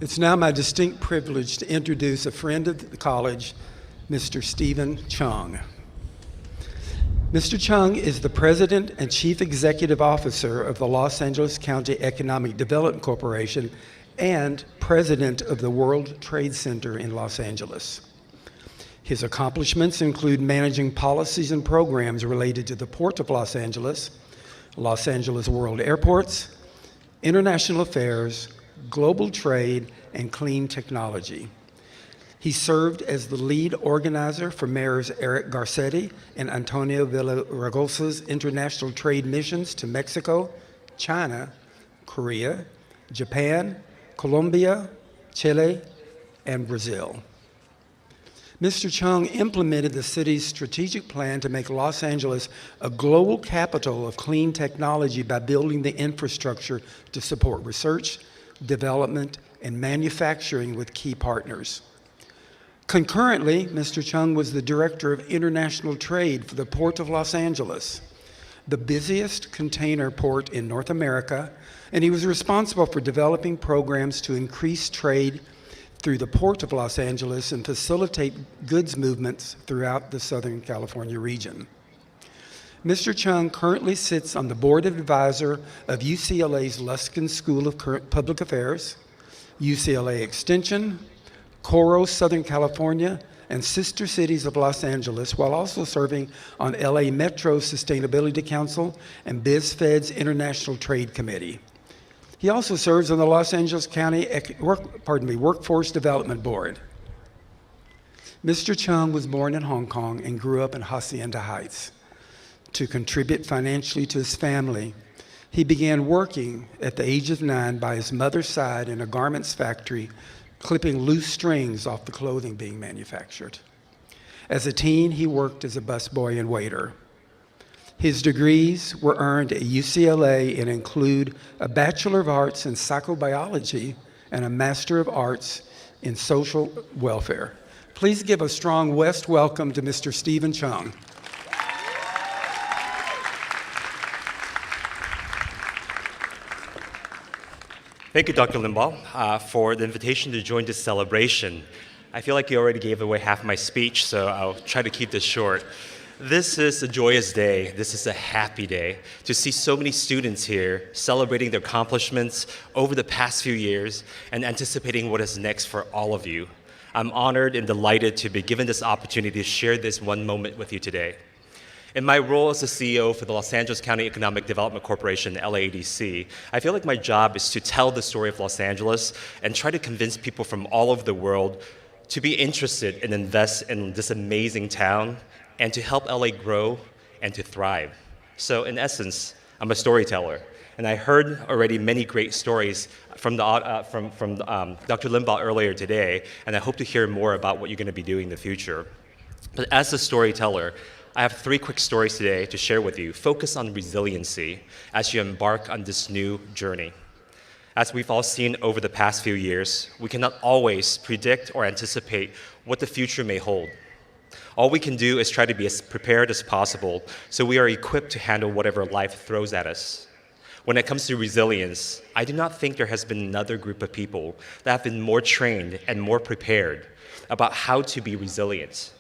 It's now my distinct privilege to introduce a friend of the college, Mr. Stephen Chung. Mr. Chung is the President and Chief Executive Officer of the Los Angeles County Economic Development Corporation and president of the World Trade Center in Los Angeles. His accomplishments include managing policies and programs related to the Port of Los Angeles World Airports, international affairs, global trade, and clean technology. He served as the lead organizer for Mayors Eric Garcetti and Antonio Villaraigosa's international trade missions to Mexico, China, Korea, Japan, Colombia, Chile, and Brazil. Mr. Chung implemented the city's strategic plan to make Los Angeles a global capital of clean technology by building the infrastructure to support research, development, and manufacturing with key partners. Concurrently, Mr. Chung was the Director of International Trade for the Port of Los Angeles, the busiest container port in North America, and he was responsible for developing programs to increase trade through the Port of Los Angeles and facilitate goods movements throughout the Southern California region. Mr. Chung currently sits on the board of advisor of UCLA's Luskin School of Public Affairs, UCLA Extension, Coro Southern California, and Sister Cities of Los Angeles, while also serving on LA Metro Sustainability Council and BizFed's International Trade Committee. He also serves on the Los Angeles County Workforce Development Board. Mr. Chung was born in Hong Kong and grew up in Hacienda Heights. To contribute financially to his family, he began working at the age of 9 by his mother's side in a garments factory, clipping loose strings off the clothing being manufactured. As a teen, he worked as a busboy and waiter. His degrees were earned at UCLA and include a Bachelor of Arts in Psychobiology and a Master of Arts in Social Welfare. Please give a strong West welcome to Mr. Stephen Chung. Thank you, Dr. Limbaugh, for the invitation to join this celebration. I feel like you already gave away half my speech, so I'll try to keep this short. This is a joyous day. This is a happy day to see so many students here celebrating their accomplishments over the past few years and anticipating what is next for all of you. I'm honored and delighted to be given this opportunity to share this one moment with you today. In my role as the CEO for the Los Angeles County Economic Development Corporation, LADC, I feel like my job is to tell the story of Los Angeles and try to convince people from all over the world to be interested and invest in this amazing town and to help LA grow and to thrive. So in essence, I'm a storyteller. And I heard already many great stories from Dr. Limbaugh earlier today, and I hope to hear more about what you're going to be doing in the future. But as a storyteller, I have 3 quick stories today to share with you. Focus on resiliency as you embark on this new journey. As we've all seen over the past few years, we cannot always predict or anticipate what the future may hold. All we can do is try to be as prepared as possible so we are equipped to handle whatever life throws at us. When it comes to resilience, I do not think there has been another group of people that have been more trained and more prepared about how to be resilient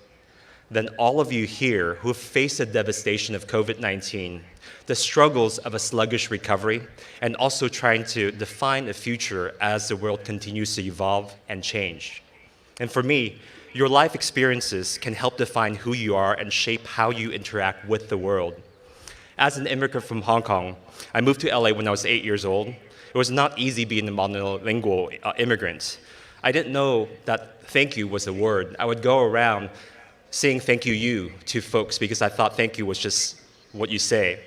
than all of you here who have faced the devastation of COVID-19, the struggles of a sluggish recovery, and also trying to define a future as the world continues to evolve and change. And for me, your life experiences can help define who you are and shape how you interact with the world. As an immigrant from Hong Kong, I moved to LA when I was 8 years old. It was not easy being a monolingual immigrant. I didn't know that thank you was a word. I would go around saying thank you to folks because I thought thank you was just what you say.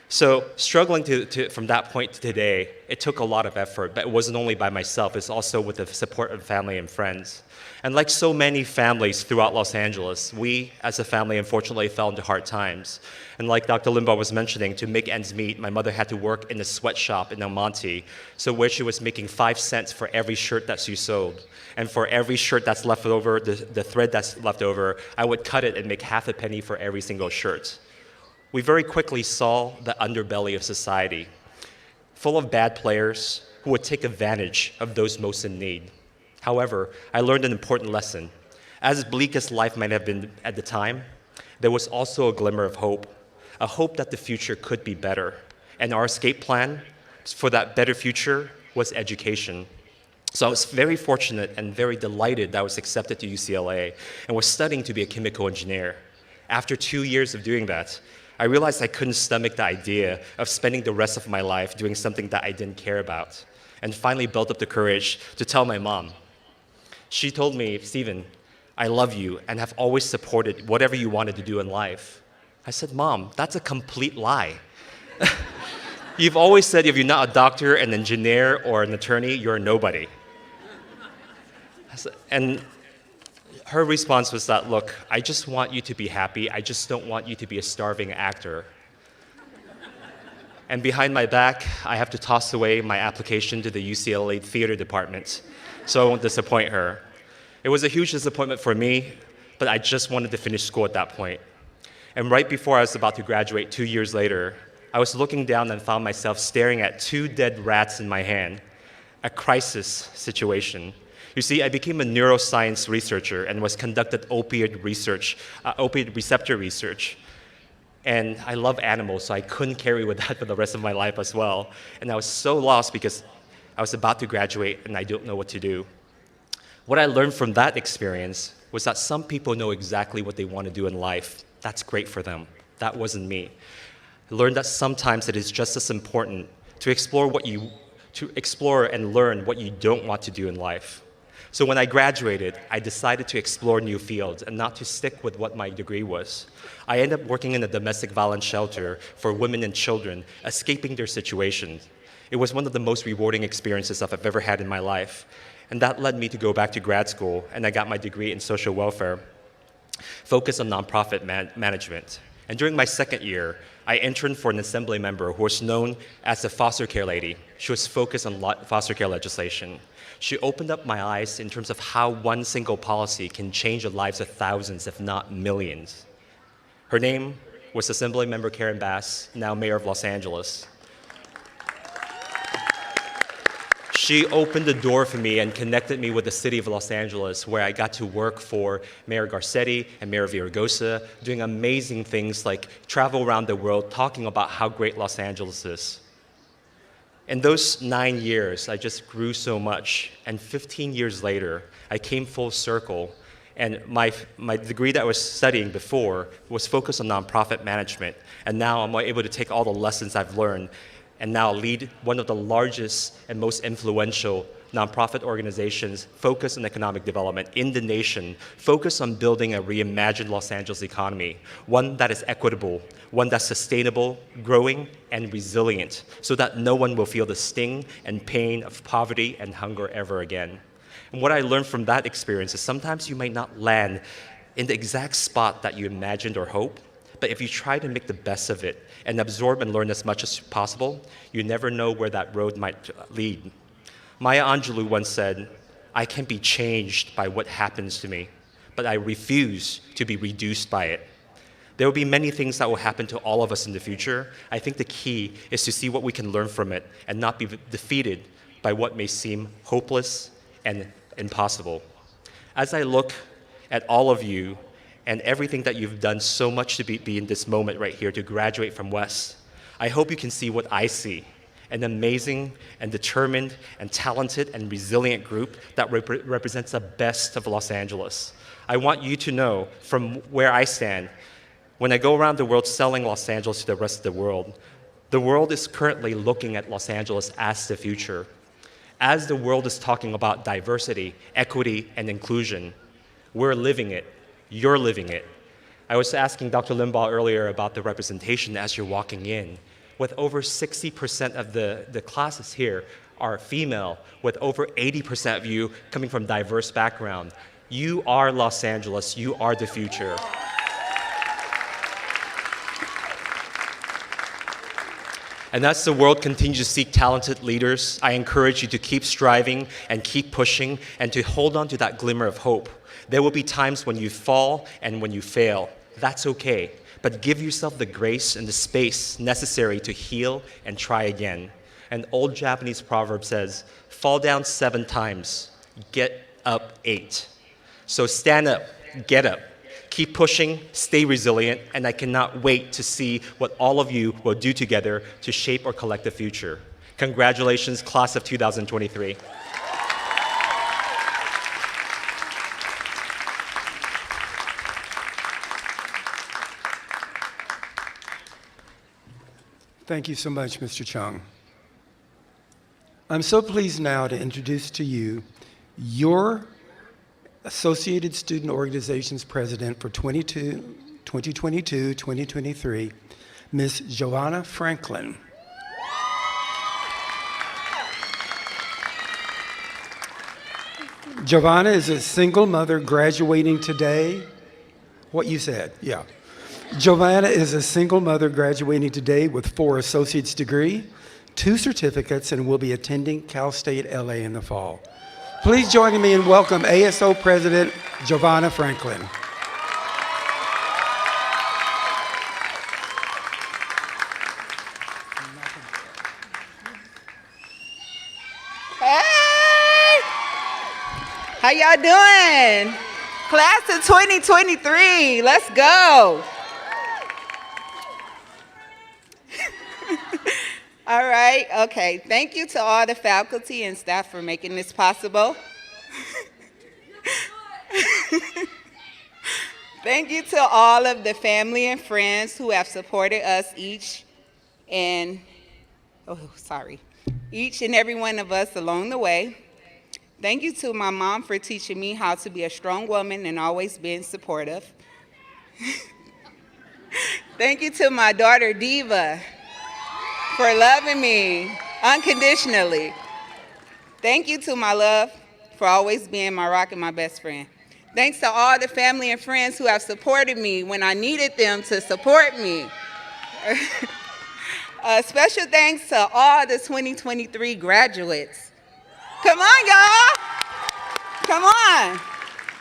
So struggling from that point to today, it took a lot of effort, but it wasn't only by myself, it's also with the support of family and friends. And like so many families throughout Los Angeles, we as a family unfortunately fell into hard times. And like Dr. Limbaugh was mentioning, to make ends meet, my mother had to work in a sweatshop in El Monte, so where she was making 5 cents for every shirt that she sewed. And for every shirt that's left over, the thread that's left over, I would cut it and make half a penny for every single shirt. We very quickly saw the underbelly of society, full of bad players who would take advantage of those most in need. However, I learned an important lesson. As bleak as life might have been at the time, there was also a glimmer of hope, a hope that the future could be better. And our escape plan for that better future was education. So I was very fortunate and very delighted that I was accepted to UCLA and was studying to be a chemical engineer. After 2 years of doing that, I realized I couldn't stomach the idea of spending the rest of my life doing something that I didn't care about, and finally built up the courage to tell my mom. She told me, "Stephen, I love you and have always supported whatever you wanted to do in life." I said, "Mom, that's a complete lie. You've always said if you're not a doctor, an engineer, or an attorney, you're a nobody." And her response was that, "Look, I just want you to be happy. I just don't want you to be a starving actor." And behind my back, I have to toss away my application to the UCLA theater department, so I won't disappoint her. It was a huge disappointment for me, but I just wanted to finish school at that point. And right before I was about to graduate 2 years later, I was looking down and found myself staring at 2 dead rats in my hand, a crisis situation. You see, I became a neuroscience researcher and was conducted opioid receptor research. And I love animals, so I couldn't carry with that for the rest of my life as well. And I was so lost because I was about to graduate and I don't know what to do. What I learned from that experience was that some people know exactly what they want to do in life. That's great for them. That wasn't me. I learned that sometimes it is just as important to explore and learn what you don't want to do in life. So when I graduated, I decided to explore new fields and not to stick with what my degree was. I ended up working in a domestic violence shelter for women and children escaping their situations. It was one of the most rewarding experiences I've ever had in my life. And that led me to go back to grad school, and I got my degree in social welfare, focused on nonprofit management. And during my second year, I interned for an assembly member who was known as a foster care lady. She was focused on foster care legislation. She opened up my eyes in terms of how one single policy can change the lives of thousands, if not millions. Her name was Assembly Member Karen Bass, now Mayor of Los Angeles. She opened the door for me and connected me with the city of Los Angeles, where I got to work for Mayor Garcetti and Mayor Villaraigosa, doing amazing things like travel around the world talking about how great Los Angeles is. In those 9 years, I just grew so much, and 15 years later, I came full circle, and my degree that I was studying before was focused on nonprofit management, and now I'm able to take all the lessons I've learned and now lead one of the largest and most influential nonprofit organizations focused on economic development in the nation, focused on building a reimagined Los Angeles economy, one that is equitable, one that's sustainable, growing, and resilient, so that no one will feel the sting and pain of poverty and hunger ever again. And what I learned from that experience is sometimes you might not land in the exact spot that you imagined or hoped, but if you try to make the best of it and absorb and learn as much as possible, you never know where that road might lead. Maya Angelou once said, "I can be changed by what happens to me, but I refuse to be reduced by it." There will be many things that will happen to all of us in the future. I think the key is to see what we can learn from it and not be defeated by what may seem hopeless and impossible. As I look at all of you and everything that you've done so much to be in this moment right here, to graduate from West, I hope you can see what I see. An amazing and determined and talented and resilient group that represents the best of Los Angeles. I want you to know from where I stand, when I go around the world selling Los Angeles to the rest of the world is currently looking at Los Angeles as the future. As the world is talking about diversity, equity, and inclusion, we're living it. You're living it. I was asking Dr. Limbaugh earlier about the representation as you're walking in. With over 60% of the classes here are female, with over 80% of you coming from diverse background. You are Los Angeles. You are the future. And as the world continues to seek talented leaders, I encourage you to keep striving and keep pushing and to hold on to that glimmer of hope. There will be times when you fall and when you fail. That's okay. But give yourself the grace and the space necessary to heal and try again. An old Japanese proverb says, "Fall down 7 times, get up 8. So stand up, get up. Keep pushing, stay resilient, and I cannot wait to see what all of you will do together to shape our collective future. Congratulations, class of 2023. Thank you so much, Mr. Chung. I'm so pleased now to introduce to you your Associated Student Organizations President for 2022-2023, Ms. Joanna Franklin. Giovanna is a single mother graduating today. What you said, yeah. Giovanna is a single mother graduating today with 4 associate's degree, 2 certificates, and will be attending Cal State LA in the fall. Please join me in welcome ASO President Giovanna Franklin. Hey! How y'all doing? Class of 2023, let's go. All right, okay. Thank you to all the faculty and staff for making this possible. Thank you to all of the family and friends who have supported us each and every one of us along the way. Thank you to my mom for teaching me how to be a strong woman and always being supportive. Thank you to my daughter, Diva, for loving me unconditionally. Thank you to my love for always being my rock and my best friend. Thanks to all the family and friends who have supported me when I needed them to support me. Special thanks to all the 2023 graduates. Come on, y'all. Come on.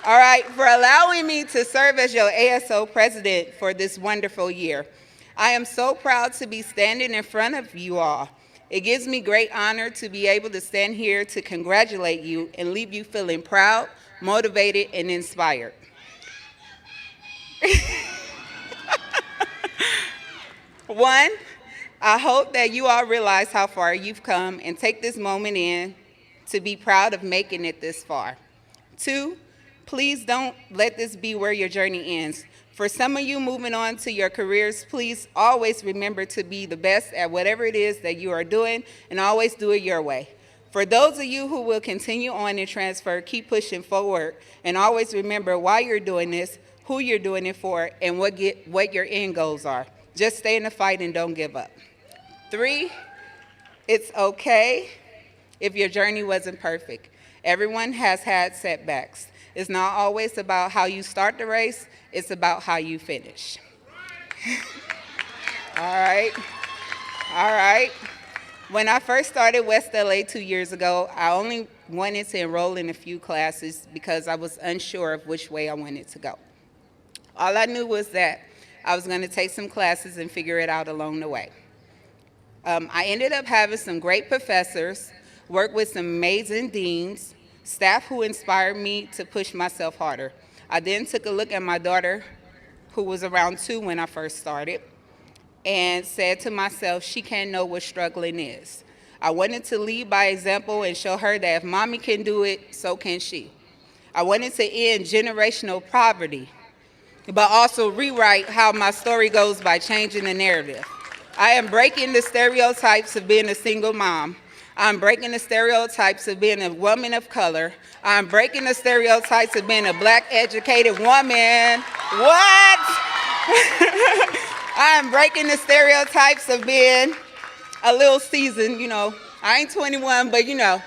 All right, for allowing me to serve as your ASO president for this wonderful year. I am so proud to be standing in front of you all. It gives me great honor to be able to stand here to congratulate you and leave you feeling proud, motivated, and inspired. One, I hope that you all realize how far you've come and take this moment in to be proud of making it this far. 2, please don't let this be where your journey ends. For some of you moving on to your careers, please always remember to be the best at whatever it is that you are doing and always do it your way. For those of you who will continue on and transfer, keep pushing forward and always remember why you're doing this, who you're doing it for, and what your end goals are. Just stay in the fight and don't give up. 3, it's okay if your journey wasn't perfect. Everyone has had setbacks. It's not always about how you start the race, it's about how you finish. All right. When I first started West LA 2 years ago, I only wanted to enroll in a few classes because I was unsure of which way I wanted to go. All I knew was that I was gonna take some classes and figure it out along the way. I ended up having some great professors, worked with some amazing deans, staff who inspired me to push myself harder. I then took a look at my daughter, who was around 2 when I first started, and said to myself, she can't know what struggling is. I wanted to lead by example and show her that if mommy can do it, so can she. I wanted to end generational poverty, but also rewrite how my story goes by changing the narrative. I am breaking the stereotypes of being a single mom. I'm breaking the stereotypes of being a woman of color. I'm breaking the stereotypes of being a Black educated woman. What? I'm breaking the stereotypes of being a little seasoned, you know. I ain't 21, but you know.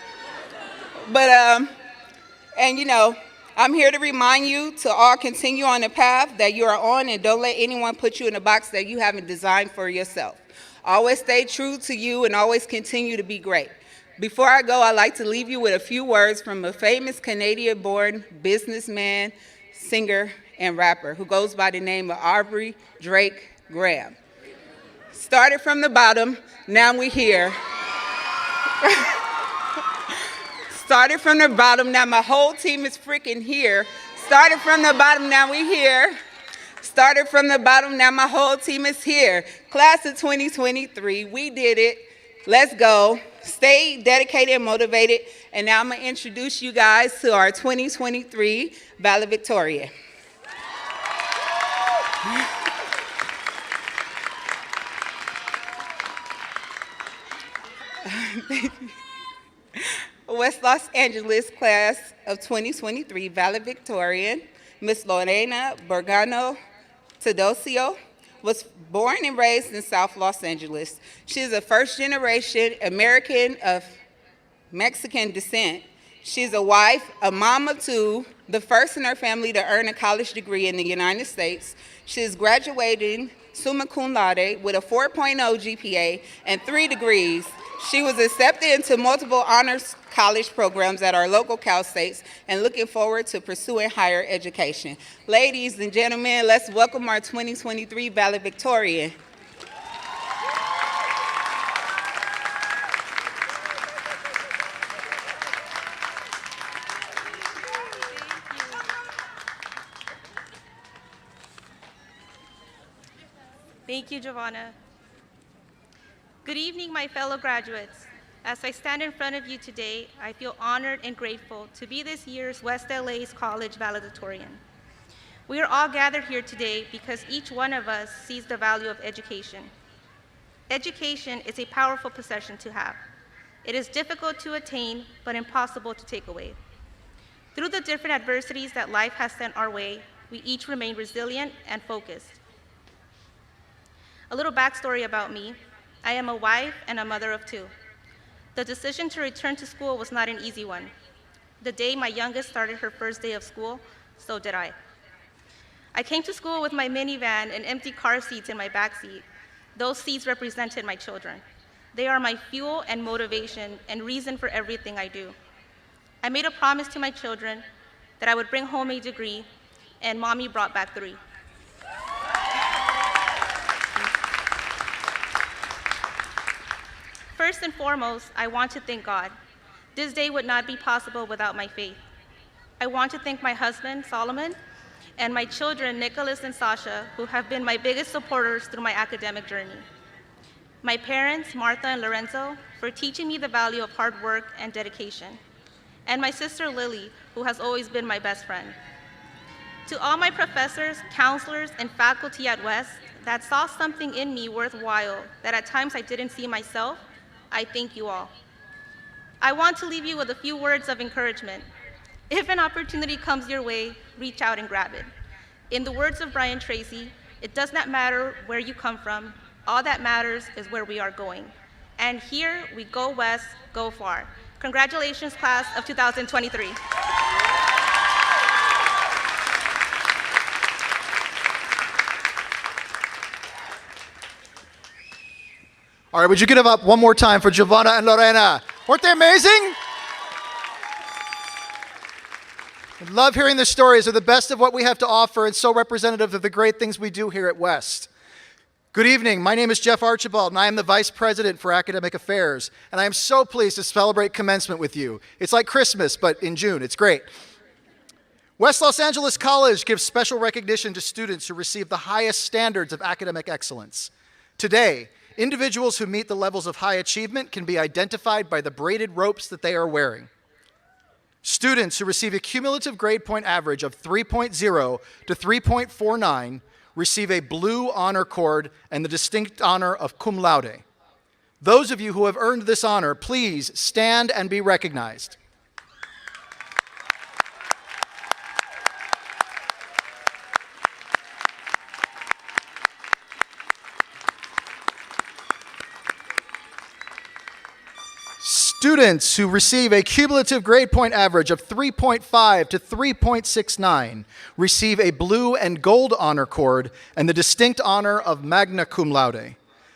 And you know, I'm here to remind you to all continue on the path that you are on and don't let anyone put you in a box that you haven't designed for yourself. Always stay true to you and always continue to be great. Before I go, I'd like to leave you with a few words from a famous Canadian-born businessman, singer, and rapper who goes by the name of Aubrey Drake Graham. Started from the bottom, now we're here. Started from the bottom, now my whole team is freaking here. Started from the bottom, now we're here. Started from the bottom, now my whole team is here. Class of 2023, we did it. Let's go. Stay dedicated and motivated. And now I'm gonna introduce you guys to our 2023 Valedictorian. West Los Angeles class of 2023 valedictorian, Miss Lorena Bergano Teodosio, was born and raised in South Los Angeles. She is a first-generation American of Mexican descent. She's a wife, a mom of two, the first in her family to earn a college degree in the United States. She is graduating summa cum laude with a 4.0 GPA and 3 degrees. She was accepted into multiple honors college programs at our local Cal States and looking forward to pursuing higher education. Ladies and gentlemen, let's welcome our 2023 valedictorian. Thank you, Giovanna. Good evening, my fellow graduates. As I stand in front of you today, I feel honored and grateful to be this year's West LA's College Valedictorian. We are all gathered here today because each one of us sees the value of education. Education is a powerful possession to have. It is difficult to attain, but impossible to take away. Through the different adversities that life has sent our way, we each remain resilient and focused. A little backstory about me. I am a wife and a mother of two. The decision to return to school was not an easy one. The day my youngest started her first day of school, so did I. I came to school with my minivan and empty car seats in my backseat. Those seats represented my children. They are my fuel and motivation and reason for everything I do. I made a promise to my children that I would bring home a degree, and Mommy brought back 3. First and foremost, I want to thank God. This day would not be possible without my faith. I want to thank my husband, Solomon, and my children, Nicholas and Sasha, who have been my biggest supporters through my academic journey. My parents, Martha and Lorenzo, for teaching me the value of hard work and dedication. And my sister, Lily, who has always been my best friend. To all my professors, counselors, and faculty at West that saw something in me worthwhile that at times I didn't see myself, I thank you all. I want to leave you with a few words of encouragement. If an opportunity comes your way, reach out and grab it. In the words of Brian Tracy, it does not matter where you come from, all that matters is where we are going. And here we go west, go far. Congratulations, class of 2023. All right, would you give it up one more time for Giovanna and Lorena? Weren't they amazing? I love hearing the stories. They're the best of what we have to offer and so representative of the great things we do here at West. Good evening. My name is Jeff Archibald, and I am the Vice President for Academic Affairs. And I am so pleased to celebrate commencement with you. It's like Christmas, but in June. It's great. West Los Angeles College gives special recognition to students who receive the highest standards of academic excellence. Today, individuals who meet the levels of high achievement can be identified by the braided ropes that they are wearing. Students who receive a cumulative grade point average of 3.0 to 3.49 receive a blue honor cord and the distinct honor of cum laude. Those of you who have earned this honor, please stand and be recognized. Students who receive a cumulative grade point average of 3.5 to 3.69 receive a blue and gold honor cord and the distinct honor of magna cum laude.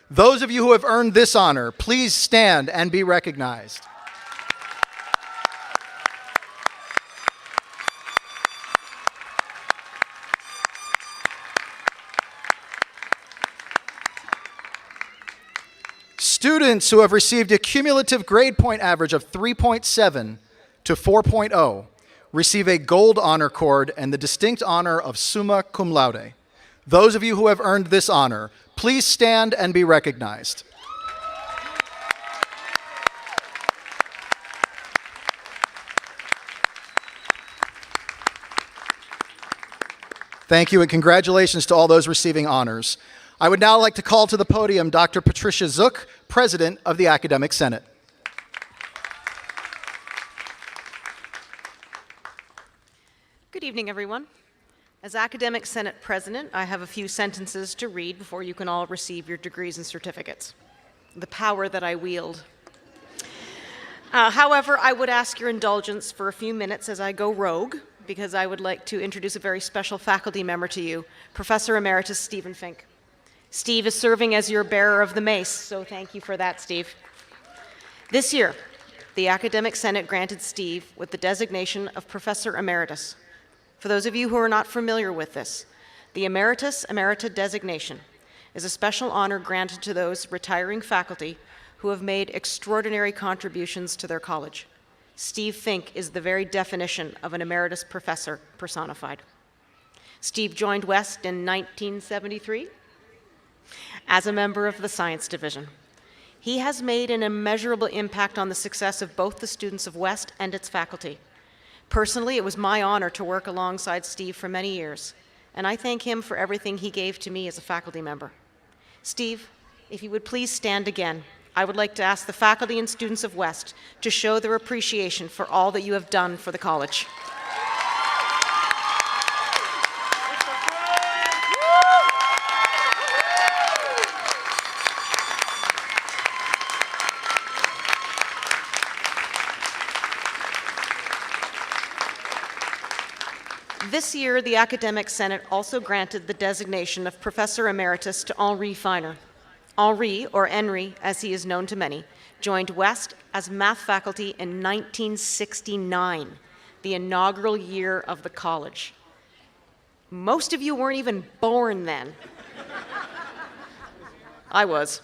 Those of you who have earned this honor, please stand and be recognized. Students who have received a cumulative grade point average of 3.7 to 4.0 receive a gold honor cord and the distinct honor of summa cum laude. Those of you who have earned this honor, please stand and be recognized. Thank you and congratulations to all those receiving honors. I would now like to call to the podium Dr. Patricia Zook, President of the Academic Senate. evening, everyone. As Academic Senate President, I have a few sentences to read before you can all receive your degrees and certificates. The power that I wield. However, I would ask your indulgence for a few minutes as I go rogue, because I would like to introduce a very special faculty member to you, Professor Emeritus Stephen Fink. Steve is serving as your bearer of the mace, so thank you for that, Steve. This year, the Academic Senate granted Steve with the designation of Professor Emeritus. For those of you who are not familiar with this, the Emeritus Emerita designation is a special honor granted to those retiring faculty who have made extraordinary contributions to their college. Steve Fink is the very definition of an emeritus professor personified. Steve joined West in 1973 as a member of the Science Division. He has made an immeasurable impact on the success of both the students of West and its faculty. Personally, it was my honor to work alongside Steve for many years, and I thank him for everything he gave to me as a faculty member. Steve, if you would please stand again, I would like to ask the faculty and students of West to show their appreciation for all that you have done for the college. This year, the Academic Senate also granted the designation of Professor Emeritus to Henri Feiner. Henri, or Henry, as he is known to many, joined West as math faculty in 1969, the inaugural year of the college. Most of you weren't even born then. I was.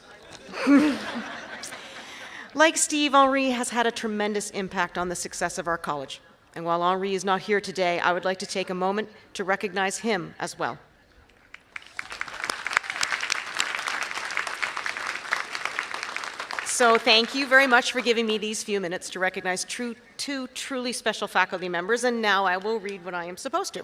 Like Steve, Henri has had a tremendous impact on the success of our college. And while Henri is not here today, I would like to take a moment to recognize him as well. So thank you very much for giving me these few minutes to recognize two truly special faculty members, and now I will read what I am supposed to.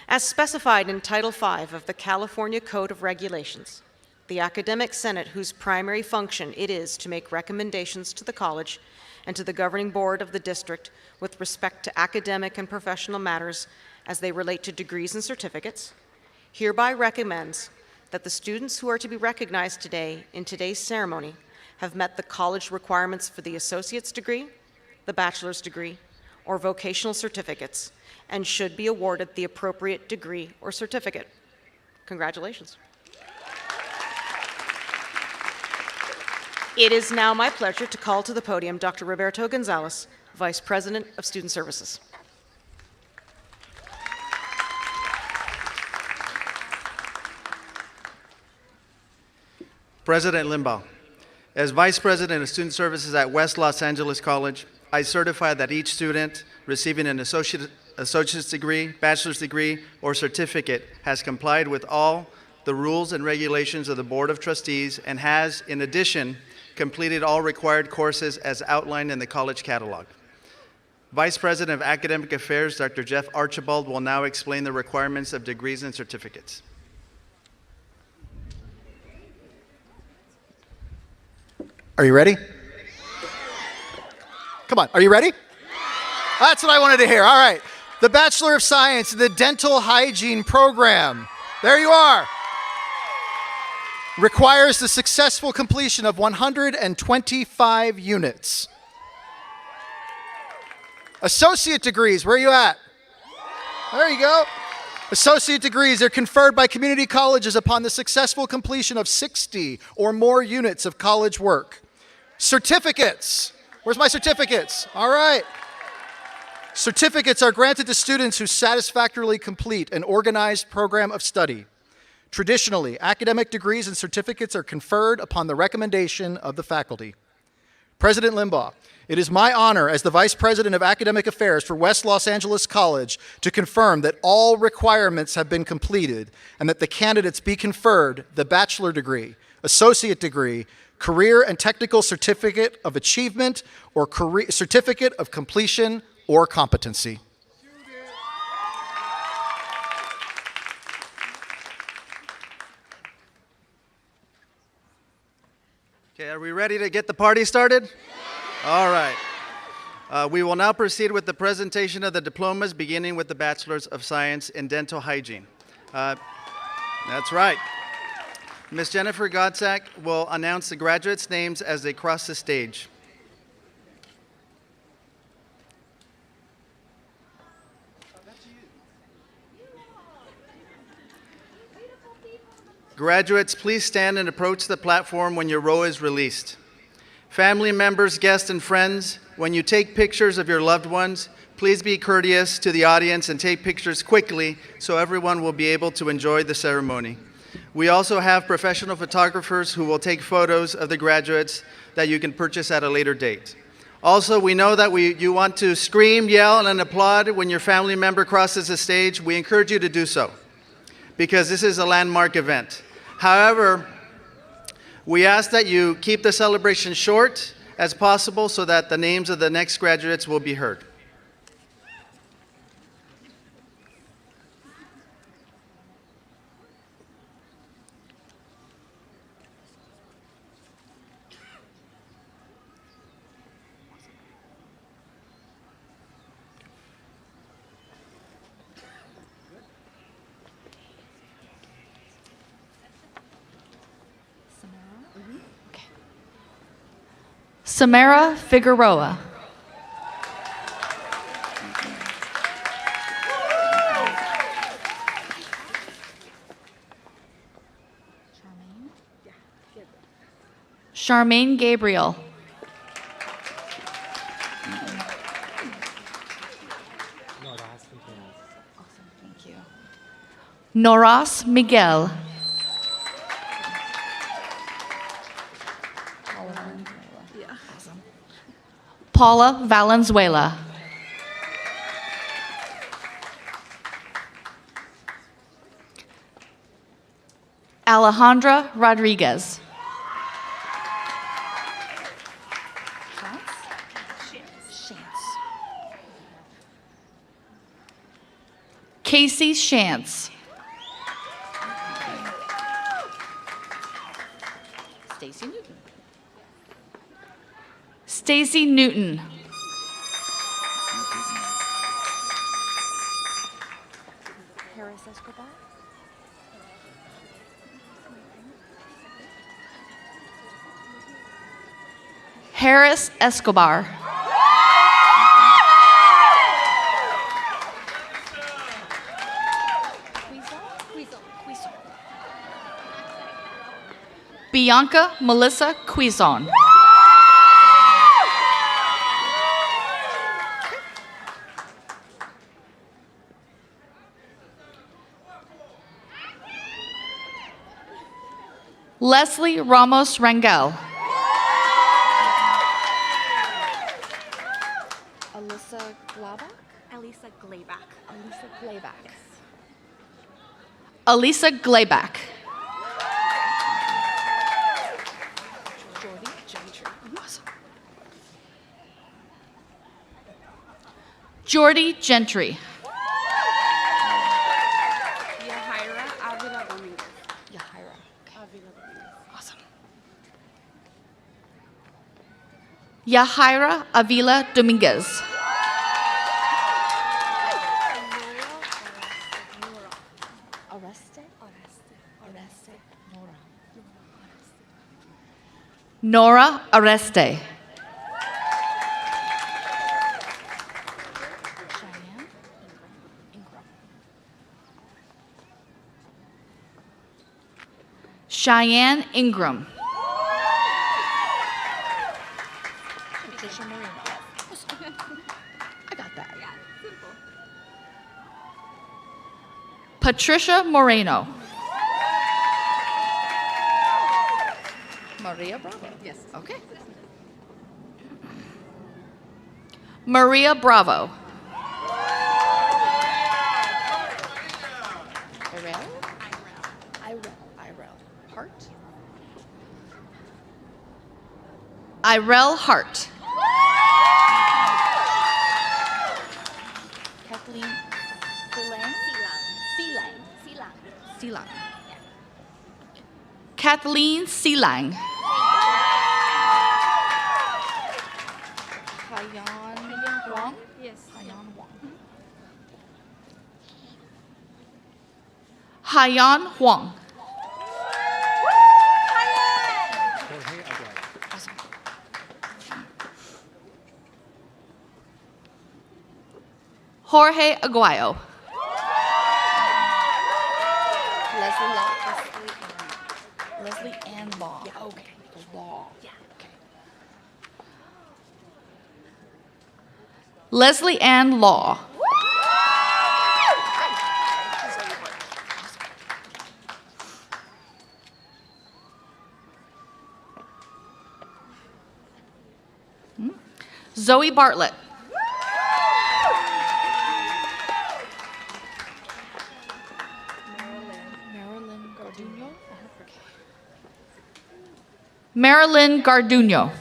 As specified in Title V of the California Code of Regulations, the Academic Senate, whose primary function it is to make recommendations to the college and to the governing board of the district with respect to academic and professional matters as they relate to degrees and certificates, hereby recommends that the students who are to be recognized today in today's ceremony have met the college requirements for the associate's degree, the bachelor's degree, or vocational certificates, and should be awarded the appropriate degree or certificate. Congratulations. It is now my pleasure to call to the podium Dr. Roberto Gonzalez, Vice President of Student Services. President Limbaugh, as Vice President of Student Services at West Los Angeles College, I certify that each student receiving an associate's degree, bachelor's degree, or certificate has complied with all the rules and regulations of the Board of Trustees and has, in addition, completed all required courses as outlined in the college catalog. Vice President of Academic Affairs, Dr. Jeff Archibald, will now explain the requirements of degrees and certificates. Are you ready? Come on, are you ready? That's what I wanted to hear. All right. The Bachelor of Science in the Dental Hygiene program. There you are. Requires the successful completion of 125 units. Associate degrees, where are you at? There you go. Associate degrees are conferred by community colleges upon the successful completion of 60 or more units of college work. Certificates. Where's my certificates? All right. Certificates are granted to students who satisfactorily complete an organized program of study. Traditionally, academic degrees and certificates are conferred upon the recommendation of the faculty. President Limbaugh, it is my honor as the Vice President of Academic Affairs for West Los Angeles College to confirm that all requirements have been completed and that the candidates be conferred the bachelor degree, associate degree, career and technical certificate of achievement, or career certificate of completion or competency. Okay, are we ready to get the party started? All right. We will now proceed with the presentation of the diplomas, beginning with the Bachelor's of Science in Dental Hygiene. That's right. Ms. Jennifer Godsack will announce the graduates' names as they cross the stage. Graduates, please stand and approach the platform when your row is released. Family members, guests, and friends, when you take pictures of your loved ones, please be courteous to the audience and take pictures quickly so everyone will be able to enjoy the ceremony. We also have professional photographers who will take photos of the graduates that you can purchase at a later date. Also, we know that you want to scream, yell, and applaud when your family member crosses the stage. We encourage you to do so because this is a landmark event. However, we ask that you keep the celebration short as possible so that the names of the next graduates will be heard. Samara Figueroa. Charmaine Gabriel. Noras Miguel. Paula Valenzuela. Alejandra Rodriguez. Casey Shantz. Stacy Newton. Stacy Newton. Harris Escobar. Harris Escobar. Bianca Melissa Quizon. Leslie Ramos Rangel. Alyssa Glabach? Elisa Glayback. Alyssa Glayback. Elisa Glayback. Jordy Gentry. Awesome. Jordy Gentry. Yahaira Avila Dominguez. Yahaira. Avila Dominguez. Awesome. Yahaira Avila Dominguez. Nora Areste. Cheyenne Ingram. Patricia Moreno. I got that. Yeah, simple. Patricia Moreno. Maria Bravo. Yes. Okay. Maria Bravo. Irel Hart. Irel Hart. Kathleen Sealang. Kathleen Sealang. Hayan Wang. Yes. Hayan Wang. Hayan Huang. Jorge Aguayo. Leslie Ann Law. Yeah, okay. Law. Yeah, okay. Leslie Ann Law. Zoe Bartlett. Marilyn Garduno.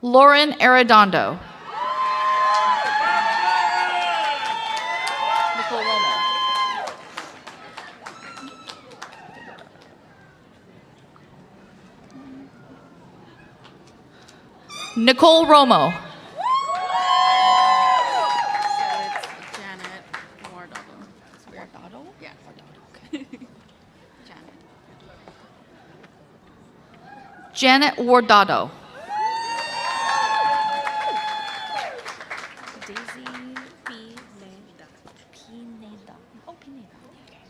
Lauren Arredondo. Nicole Romo. Nicole Romo. Janet Wardado. Wardado? Yeah. Okay. Janet. Janet Wardado. Daisy Pineda. Pineda. Oh, Pineda. Okay.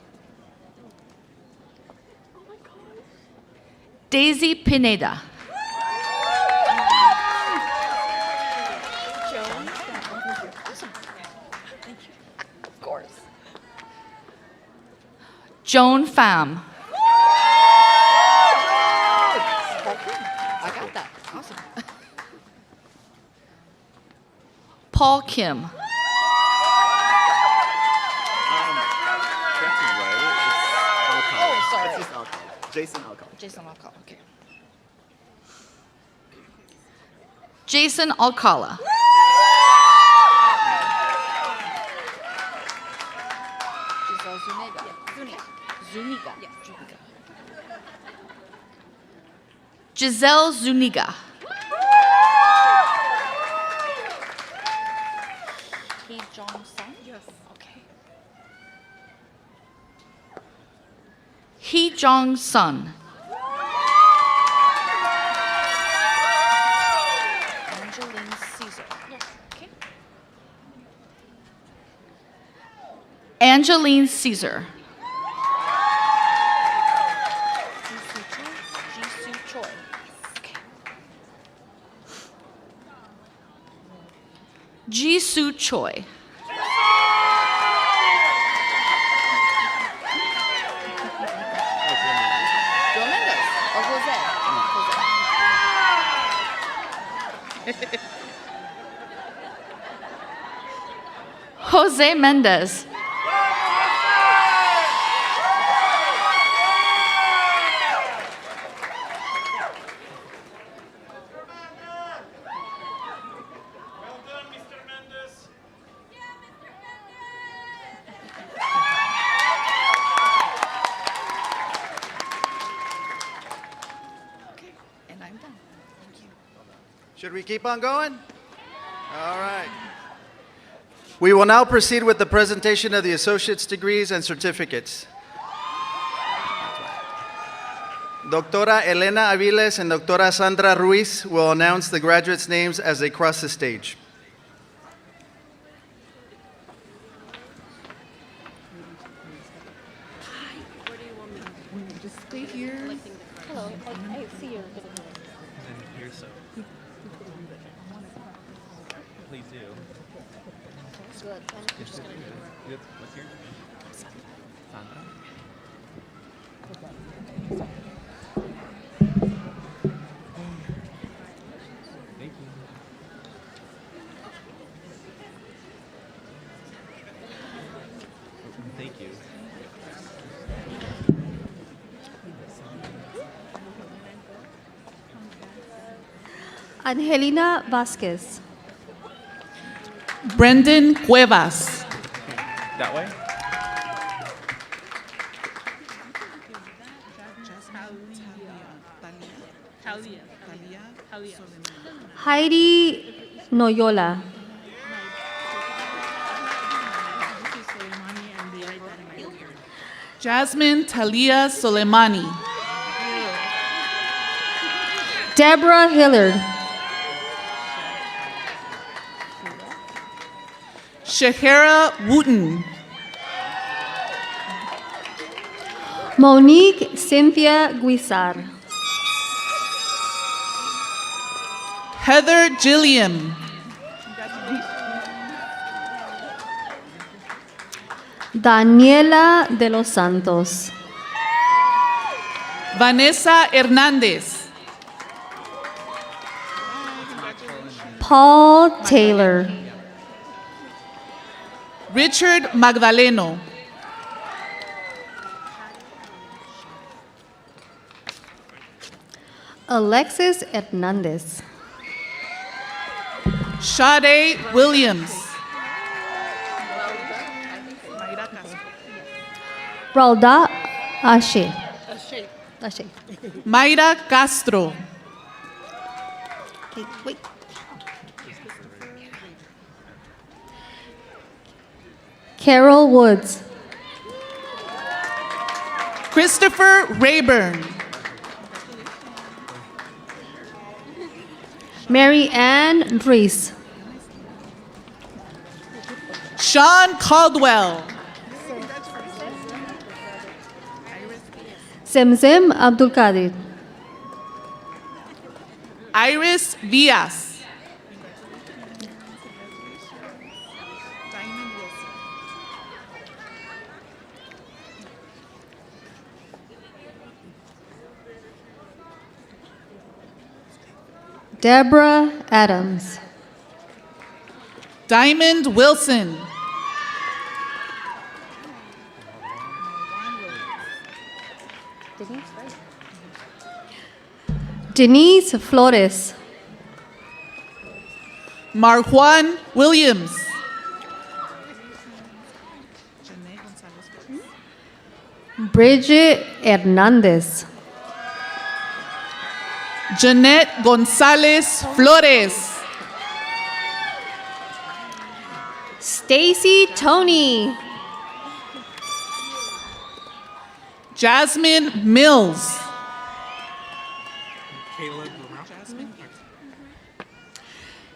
Oh my God. Daisy Pineda. Joan. Awesome. Thank you. Of course. Joan Pham. I got that. Awesome. Paul Kim. Oh, sorry. It's just alcohol. Jason alcohol. Jason Alcala. Okay. Jason Alcala. Giselle Zuniga. Zuniga. Yeah, Zuniga. Giselle Zuniga. He Jong-sun? Yes. Okay. Hee Jong-sun. Angeline Caesar. Yes. Okay. Angeline Caesar. Jisoo Choi. Okay. Jisoo Choi. Joe Mendes. Or Jose. Jose Mendez. And I'm done. Thank you. Should we keep on going? All right. We will now proceed with the presentation of the associate's degrees and certificates. Doctora Elena Aviles and Doctora Sandra Ruiz will announce the graduates' names as they cross the stage. Just stay here. Hello. I see you. Here, so. Please do. Good. I'm just gonna do it. What's yours? Sandra. Thank you. Thank you. Angelina Vasquez. Brendan Cuevas. That way? Heidi Noyola. Jasmine Talia Soleimani. Deborah Hillard. Shahara Wooten. Monique Cynthia Guisar. Heather Gilliam. Daniela de los Santos. Vanessa Hernandez. Paul Taylor. Richard Magdaleno. Alexis Hernandez. Sade Williams. Ralda Ashe. Ashe. Mayra Castro. Okay, wait. Carol Woods. Christopher Rayburn. Mary Ann Reese. Sean Caldwell. Zemzem Abdul Qadir. Iris Villas. Deborah Adams. Diamond Wilson. Denise Flores. Marjuan Williams. Bridget Hernandez. Jeanette Gonzalez Flores. Stacy Tony. Jasmine Mills.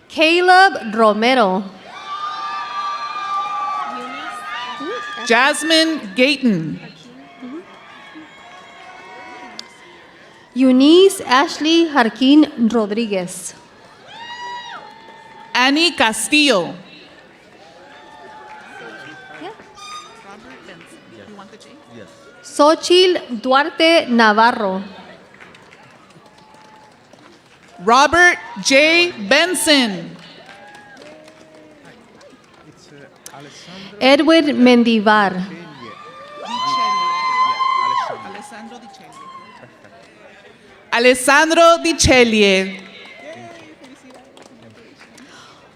Caleb Romero. Jasmine Gayton. Eunice Ashley Jarquin Rodriguez. Annie Castillo. Xochitl Duarte Navarro. Robert J. Benson. Edwin Mendivar. Alessandro Di Celie.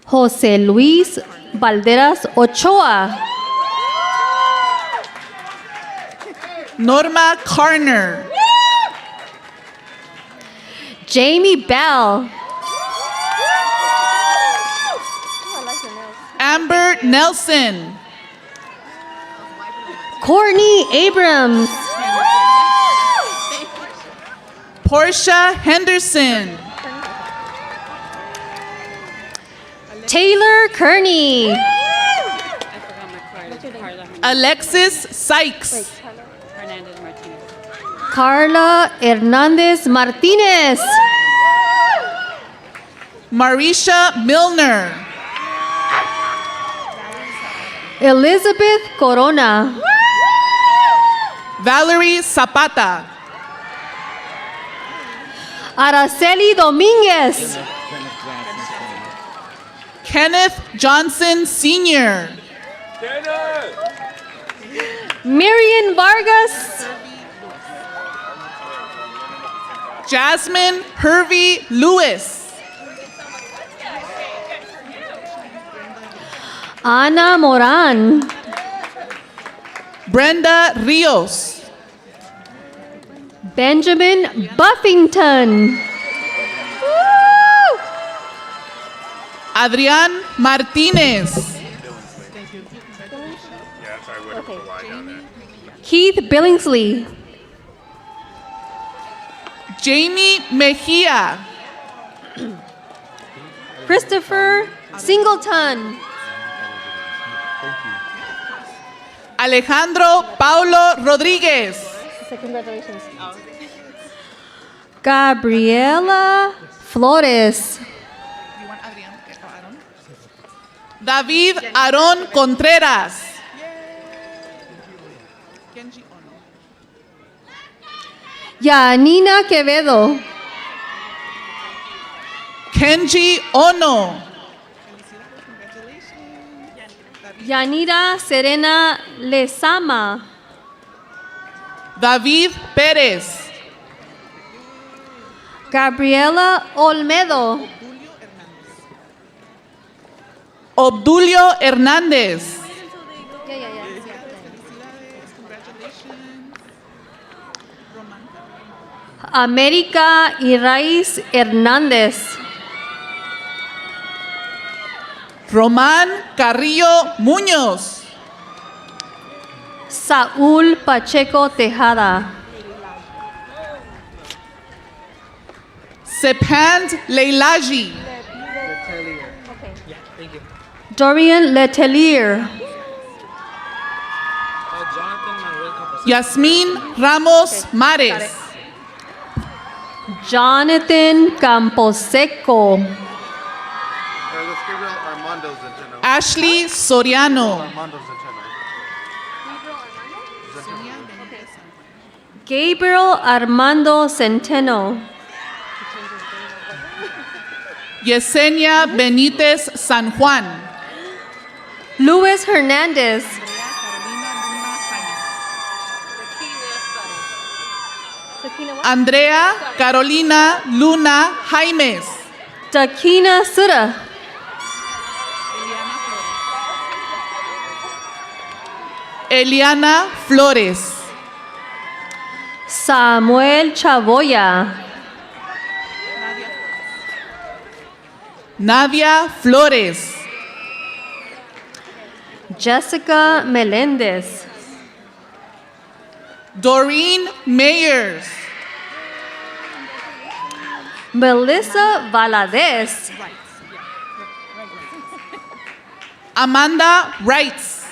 José Luis Valderas Ochoa. Norma Carner. Jamie Bell. Amber Nelson. Courtney Abrams. Portia Henderson. Taylor Kearney. Alexis Sykes. Carla Hernandez Martinez. Marisha Milner. Elizabeth Corona. Valerie Zapata. Araceli Dominguez. Kenneth Johnson Sr. Miriam Vargas. Jasmine Hervey Lewis. Ana Moran. Brenda Rios. Benjamin Buffington. Adrián Martínez. Keith Billingsley. Jamie Mejia. Christopher Singleton. Alejandro Paulo Rodríguez. Congratulations. Gabriela Flores. David Aarón Contreras. Yanina Quevedo. Kenji Ono. Yanira Serena Lezama. David Pérez. Gabriela Olmedo. Obdulio Hernández. América Iraiz Hernández. Román Carrillo Muñoz. Saúl Pacheco Tejada. Sepand Leilaji. Dorian Letelier. Yasmín Ramos Mares. Jonathan Camposeco. Ashley Soriano. Gabriel Armando Centeno. Yesenia Benítez San Juan. Luis Hernandez. Andrea Carolina Luna Jaimes. Dakina Suda. Eliana Flores. Samuel Chaboya. Nadia Flores. Jessica Melendez. Doreen Mayers. Melissa Valadez. Amanda Wrights.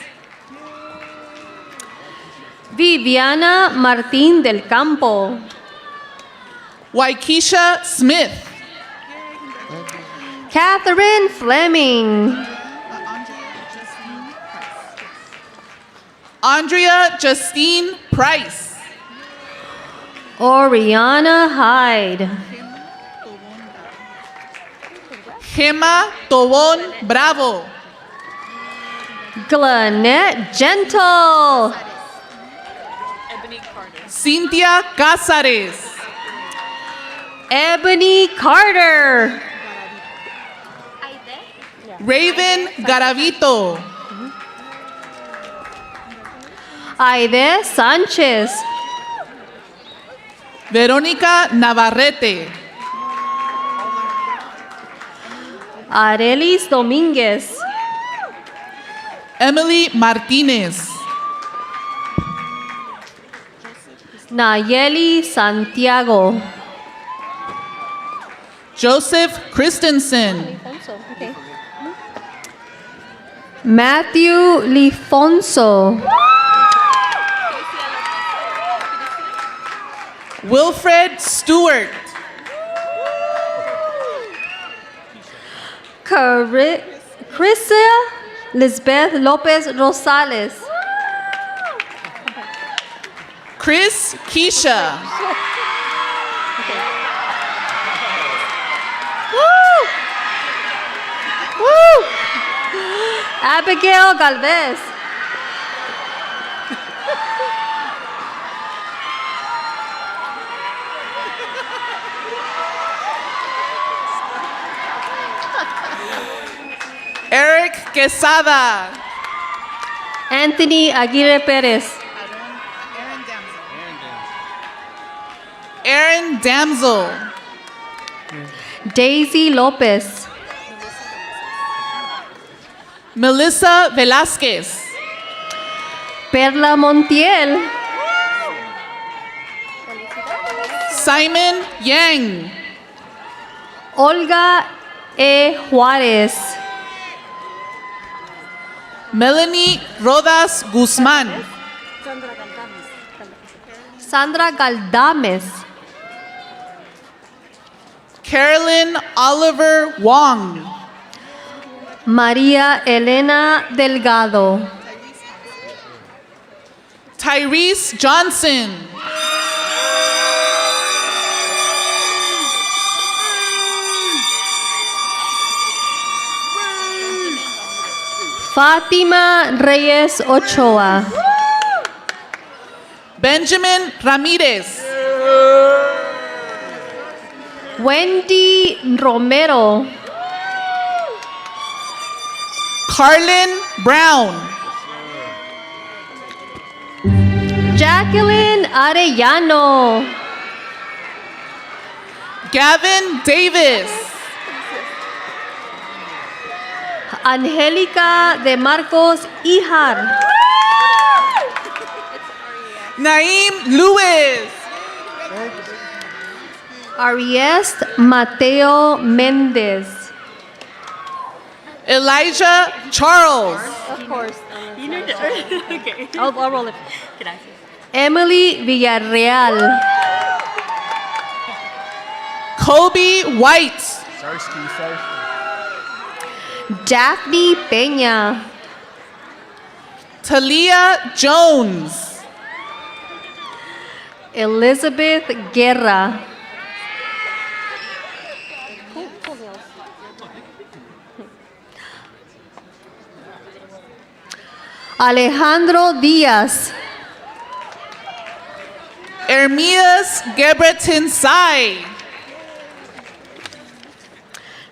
Viviana Martín del Campo. Waikisha Smith. Catherine Fleming. Andrea Justine Price. Oriana Hyde. Gemma Tobón Bravo. Glanette Gentle. Cynthia Cázares. Ebony Carter. Raven Garavito. Aide Sánchez. Verónica Navarrete. Arelis Domínguez. Emily Martínez. Nayeli Santiago. Joseph Christensen. Matthew Lifonso. Wilfred Stewart. Crisia Lisbeth Lopez Rosales. Chris Keisha. Woo! Woo! Abigail Galvez. Eric Quesada. Anthony Aguirre Perez. Aaron Damsel. Daisy Lopez. Melissa Velasquez. Perla Montiel. Simon Yang. Olga E. Juárez. Melanie Rodas Guzman. Sandra Galdames. Carolyn Oliver Wong. María Elena Delgado. Tyrese Johnson. Fátima Reyes Ochoa. Benjamin Ramirez. Wendy Romero. Carlin Brown. Jacqueline Arellano. Gavin Davis. Angélica de Marcos Ijar. Naeem Lewis. Ariest Mateo Méndez. Elijah Charles. Of course. You need to. Okay. I'll roll it. Emily Villarreal. Kobe White. Daphne Peña. Talia Jones. Elizabeth Guerra. Alejandro Díaz. Ermias Gebretinsai.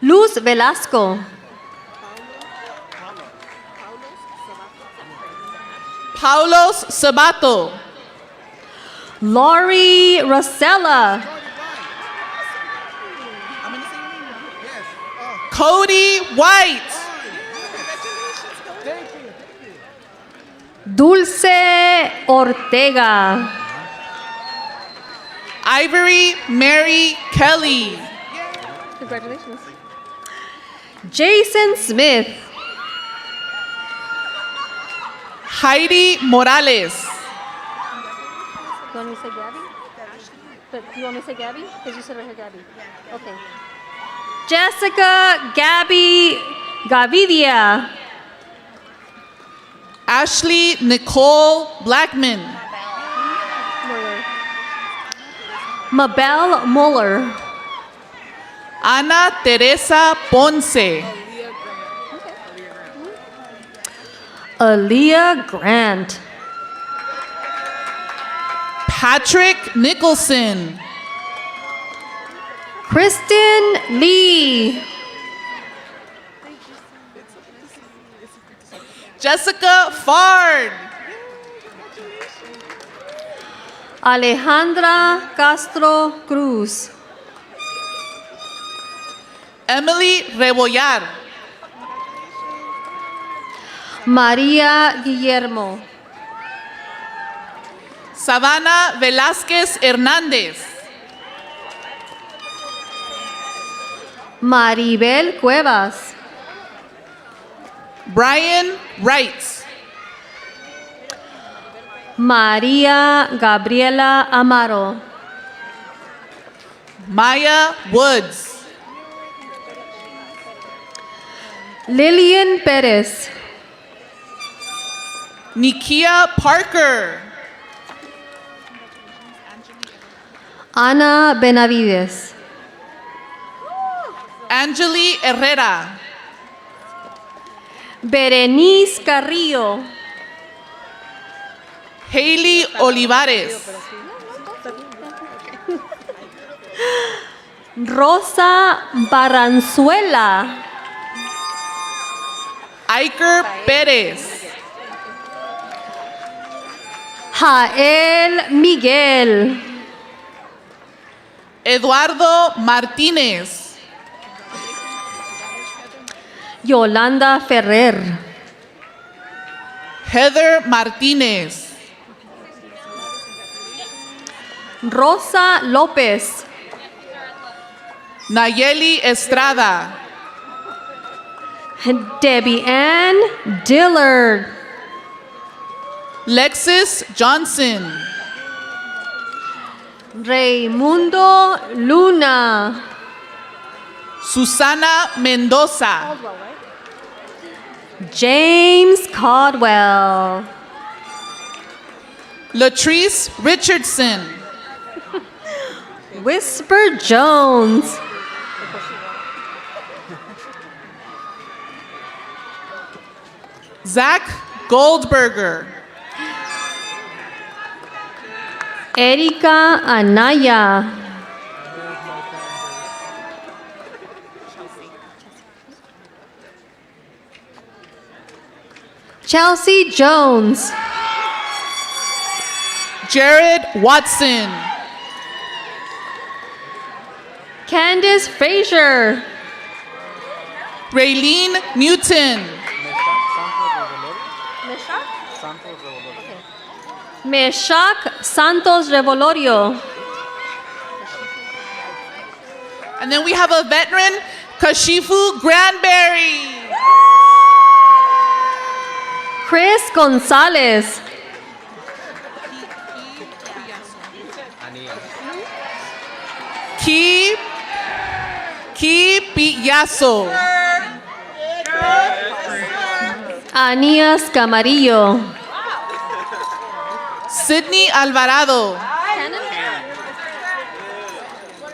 Luz Velasco. Paulos Sabato. Laurie Rosella. Cody White. Dulce Ortega. Ivory Mary Kelly. Congratulations. Jason Smith. Heidi Morales. You want me to say Gabby? But you want me to say Gabby? Because you said right here Gabby. Okay. Jessica Gabby Gavidia. Ashley Nicole Blackman. Mabel Muller. Ana Teresa Ponce. Aaliyah Grant. Patrick Nicholson. Kristen Lee. Jessica Fard. Alejandra Castro Cruz. Emily Rebollar. María Guillermo. Savannah Velázquez Hernández. Maribel Cuevas. Brian Wright. María Gabriela Amaro. Maya Woods. Lillian Perez. Nikia Parker. Ana Benavides. Angeli Herrera. Berenice Carrillo. Hailey Olivares. Rosa Barranzuela. Iker Pérez. Jael Miguel. Eduardo Martínez. Yolanda Ferrer. Heather Martinez. Rosa Lopez. Nayeli Estrada. Debbie Ann Dillard. Lexis Johnson. Raimundo Luna. Susana Mendoza. James Caldwell. Latrice Richardson. Whisper Jones. Zach Goldberger. Erika Anaya. Chelsea Jones. Jared Watson. Candace Frazier. Raylene Newton. Meshach Santos Revolorio. And then we have a veteran, Kashifu Granberry. Chris Gonzalez. Ki Pillazo. Anias Camarillo. Sydney Alvarado.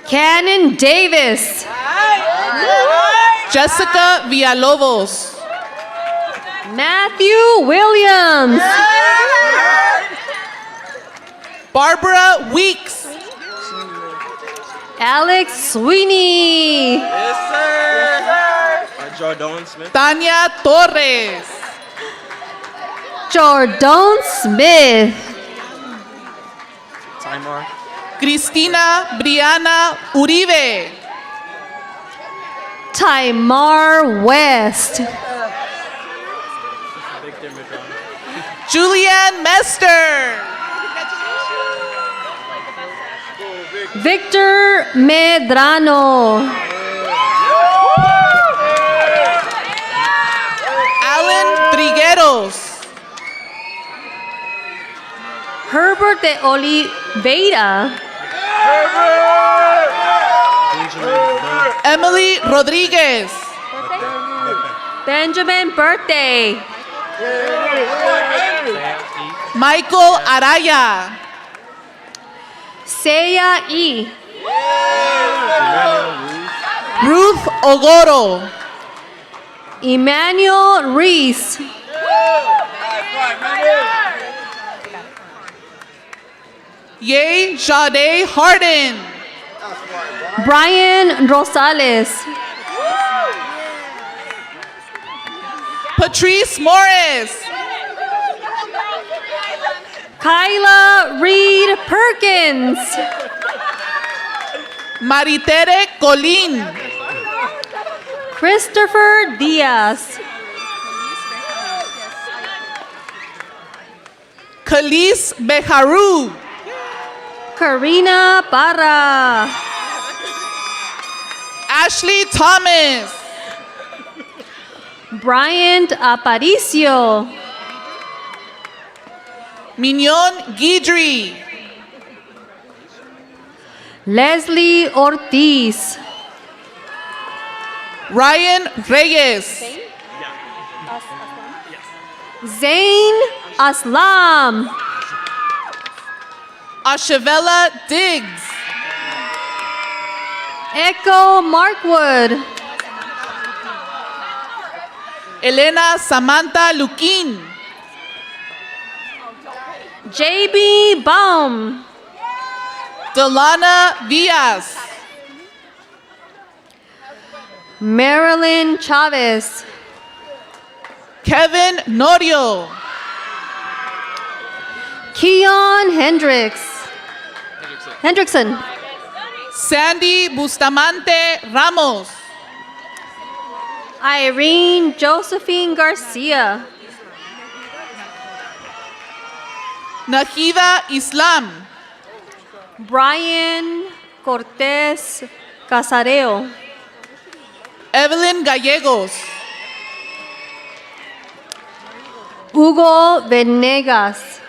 Cannon Davis. Jessica Villalobos. Matthew Williams. Barbara Weeks. Alex Sweeney. Yes, sir. Jordan Smith. Tanya Torres. Jordan Smith. Timar. Cristina Briana Uribe. Timar West. Julianne Mester. Victor Medrano. Alan Trigueros. Herbert de Oliveira. Emily Rodriguez. Benjamin Birthday. Michael Araya. Seiya E. Ruth Ogoro. Emmanuel Reese. Ye Jade Harden. Brian Rosales. Patrice Morris. Kyla Reed Perkins. Maritere Colin. Christopher Diaz. Khalees Beharu. Karina Parra. Ashley Thomas. Bryant Aparicio. Mignon Guidry. Leslie Ortiz. Ryan Reyes. Zain Aslam. Ashavella Diggs. Echo Markwood. Elena Samantha Luquin. JB Baum. Delana Diaz. Marilyn Chavez. Kevin Norio. Keon Hendrickson. Sandy Bustamante Ramos. Irene Josephine Garcia. Nahida Islam. Brian Cortez Casareo. Evelyn Gallegos. Hugo Venegas.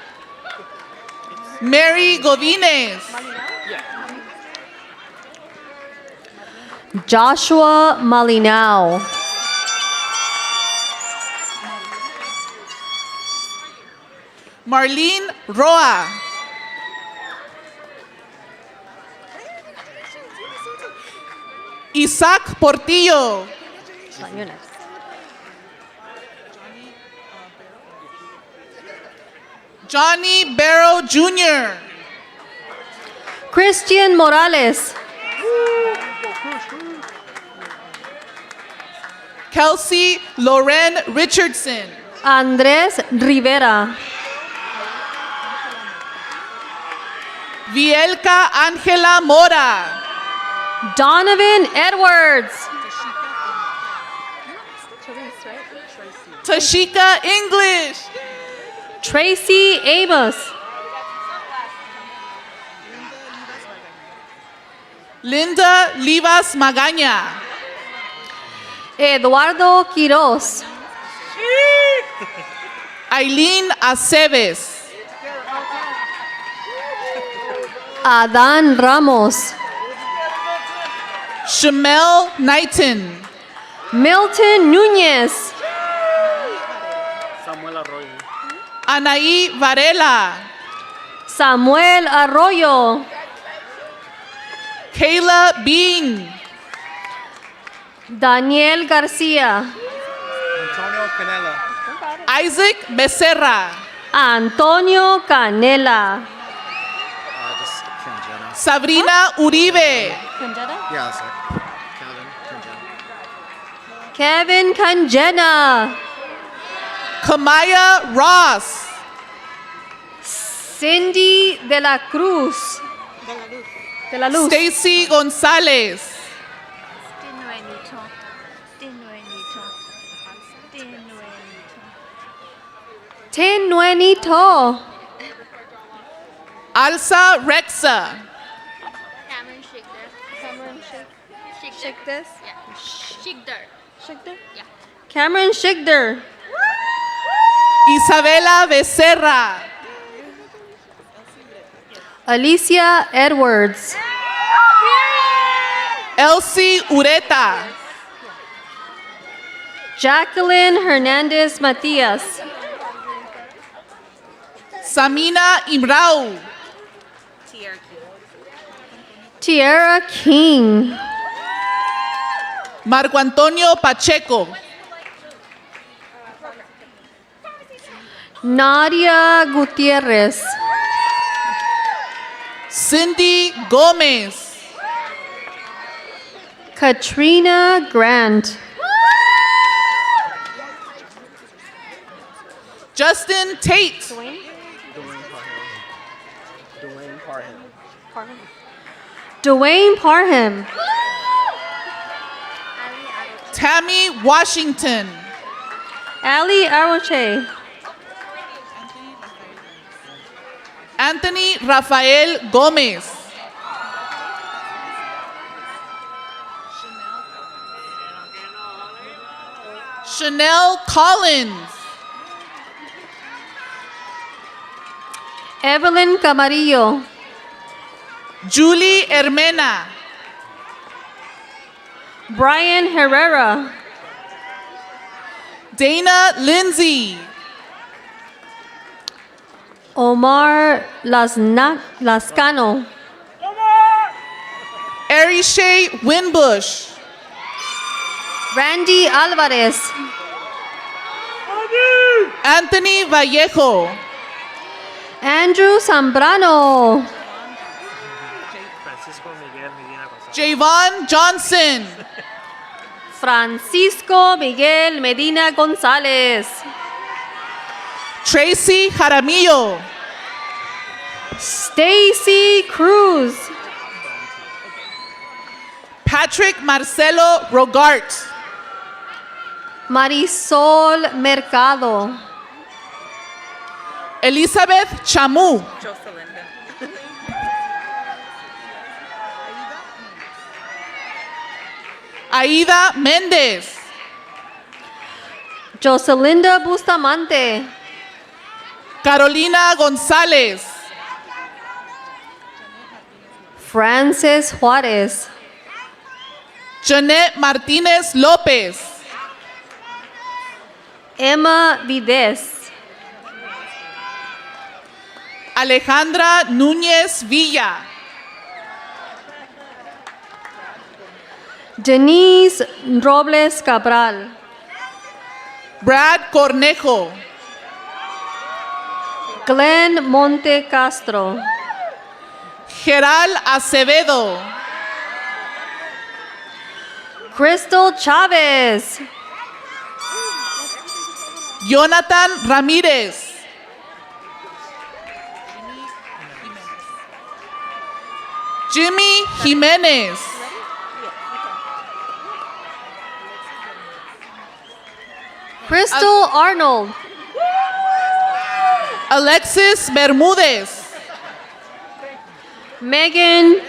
Mary Godinez. Joshua Malinao. Marlene Roa. Isaac Portillo. Johnny Barrow Jr. Christian Morales. Kelsey Loren Richardson. Andrés Rivera. Vielka Angela Mora. Donovan Edwards. Tashika English. Tracy Amos. Linda Livas Magaña. Eduardo Quiroz. Aileen Aceves. Adán Ramos. Shamel Knighton. Milton Núñez. Anaí Varela. Samuel Arroyo. Kayla Bean. Daniel García. Antonio Canela. Isaac Becerra. Antonio Canela. Sabrina Uribe. Yeah, that's it. Kevin Canjena. Kamaya Ross. Cindy de la Cruz. De la Luz. Stacy Gonzalez. Tenuenito. Alsa Rexa. Cameron Shigder. Cameron Shigder. Yeah. Shigder. Shigder? Yeah. Cameron Shigder. Isabela Becerra. Alicia Edwards. Elsie Ureta. Jacqueline Hernandez Matias. Samina Imrau. Tierra King. Marco Antonio Pacheco. Nadia Gutierrez. Cindy Gomez. Katrina Grant. Justin Tate. Dwayne Parham. Tammy Washington. Ali Aroche. Anthony Rafael Gomez. Chanel Collins. Evelyn Camarillo. Julie Hermena. Brian Herrera. Dana Lindsay. Omar Lascano. Arishay Winbush. Randy Alvarez. Anthony Vallejo. Andrew Zambrano. Javon Johnson. Francisco Miguel Medina González. Tracy Jaramillo. Stacy Cruz. Patrick Marcelo Rogart. Marisol Mercado. Elizabeth Chamu. Aida Méndez. Joselinda Bustamante. Carolina González. Frances Juarez. Janet Martínez López. Emma Vides. Alejandra Núñez Villa. Denise Robles Cabral. Brad Cornejo. Glenn Monte Castro. Geral Acevedo. Crystal Chavez. Jonathan Ramírez. Jimmy Jiménez. Crystal Arnold. Alexis Bermúdez. Megan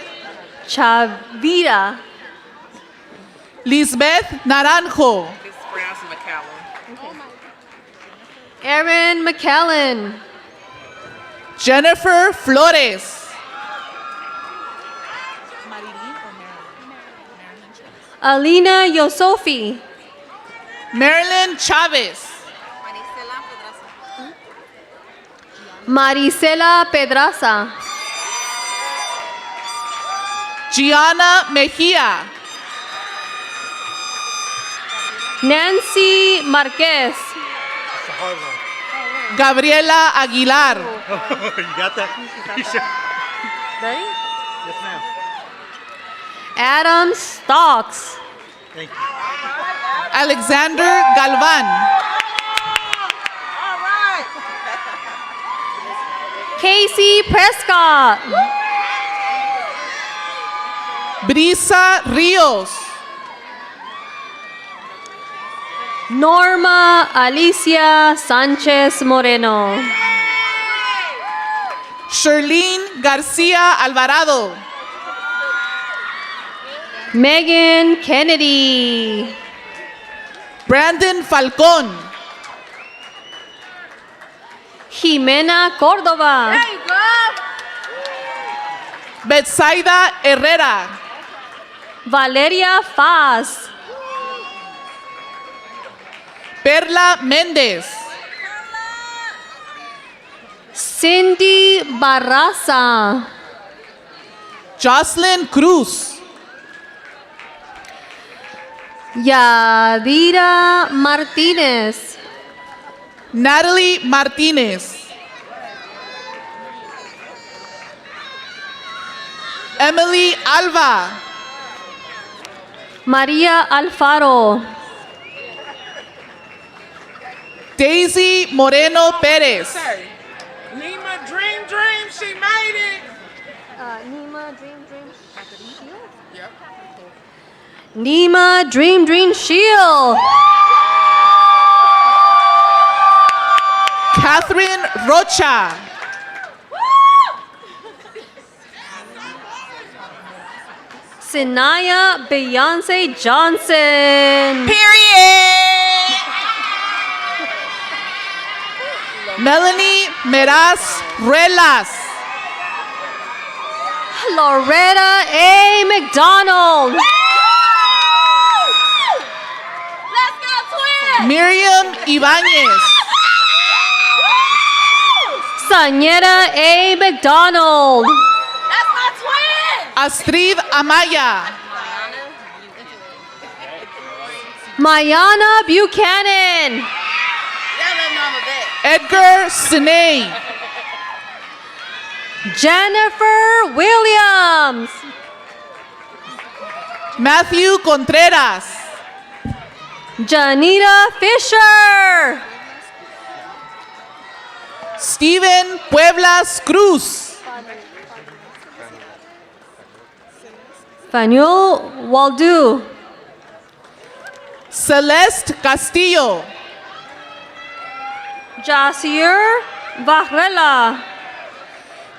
Chavira. Lisbeth Naranjo. Erin McKellen. Jennifer Flores. Alina Yosofi. Marilyn Chavez. Marisela Pedraza. Gianna Mejia. Nancy Marquez. Gabriela Aguilar. You got that? Ready? Yes, ma'am. Adam Stocks. Thank you. Alexander Galvan. Casey Prescott. Brisa Ríos. Norma Alicia Sanchez Moreno. Sherlyn García Alvarado. Megan Kennedy. Brandon Falcón. Jimena Córdoba. Betsaida Herrera. Valeria Faz. Perla Méndez. Cindy Barraza. Jocelyn Cruz. Yadira Martínez. Natalie Martínez. Emily Alva. María Alfaro. Daisy Moreno Pérez. Nima Dream, she made it. Nima Dream Shield? Yep. Nima Dream Shield. Catherine Rocha. Sinaya Beyonce Johnson. Period. Melanie Meraz Ruelas. Loretta A. McDonald. Let's go, twins! Miriam Ibáñez. Sanyera A. McDonald. That's my twin! Astrid Amaya. Mayana Buchanan. Edgar Sinay. Jennifer Williams. Matthew Contreras. Janita Fisher. Steven Pueblas Cruz. Fanuel Waldu. Celeste Castillo. Jasier Varela.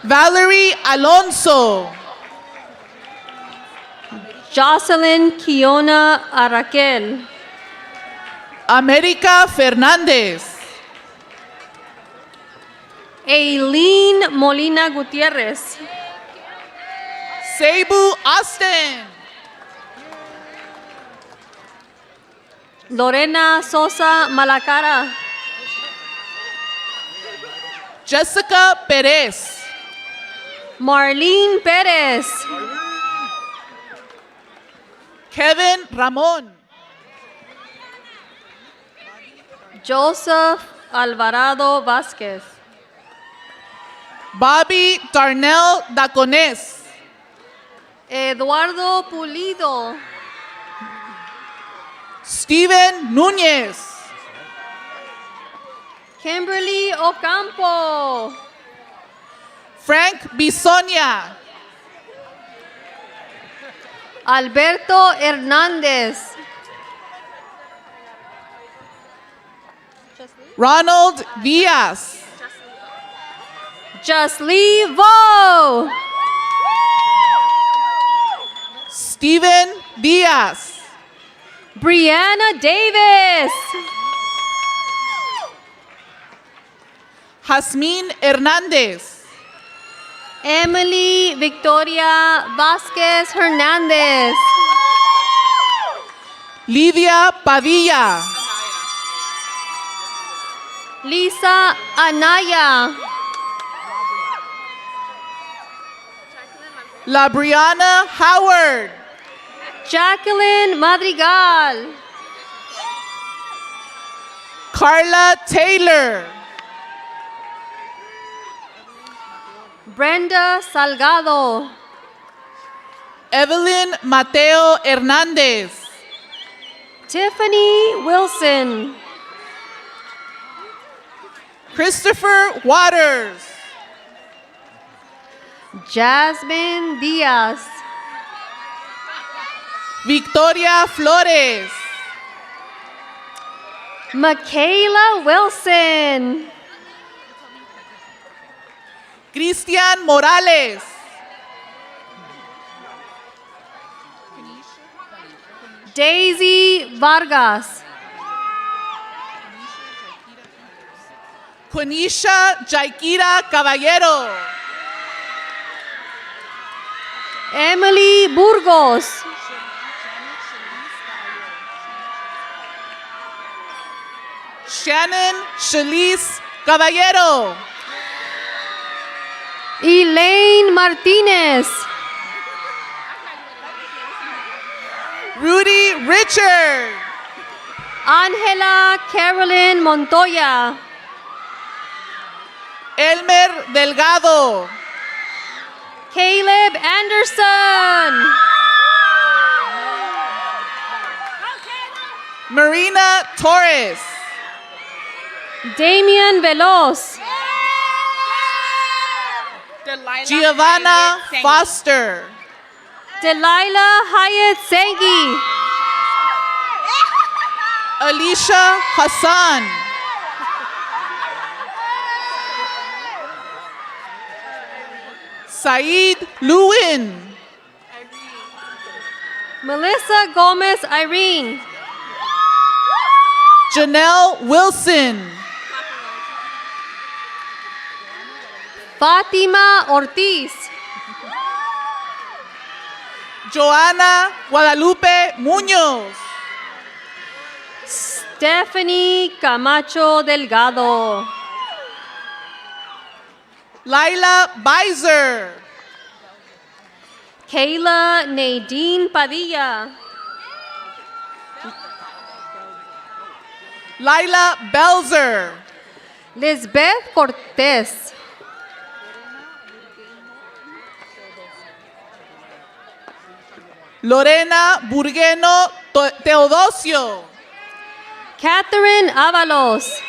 Valerie Alonso. Jocelyn Kiona Araquel. America Fernandez. Aileen Molina Gutierrez. Cebu Austin. Lorena Sosa Malacara. Jessica Perez. Marlene Perez. Kevin Ramon. Joseph Alvarado Vázquez. Bobby Darnell Dacones. Eduardo Pulido. Steven Núñez. Kimberly Ocampo. Frank Bisonia. Alberto Hernández. Ronald Diaz. Justly Vo. Steven Diaz. Brianna Davis. Jasmine Hernández. Emily Victoria Vázquez Hernández. Lidia Padilla. Lisa Anaya. Labriana Howard. Jacqueline Madrigal. Carla Taylor. Brenda Salgado. Evelyn Mateo Hernández. Tiffany Wilson. Christopher Waters. Jasmine Diaz. Victoria Flores. Michaela Wilson. Cristian Morales. Daisy Vargas. Quenisha Jaikira Caballero. Emily Burgos. Shannon Shalise Caballero. Elaine Martinez. Rudy Richard. Ángela Carolyn Montoya. Elmer Delgado. Caleb Anderson. Marina Torres. Damian Veloz. Giovanna Foster. Delilah Hyatt Sengi. Alicia Hassan. Saeed Lewin. Melissa Gomez Irene. Janelle Wilson. Fatima Ortiz. Joana Guadalupe Muñoz. Stephanie Camacho Delgado. Laila Beiser. Kayla Nadine Padilla. Laila Belzer. Lisbeth Cortez. Lorena Burgueno Teodosio. Catherine Avalos.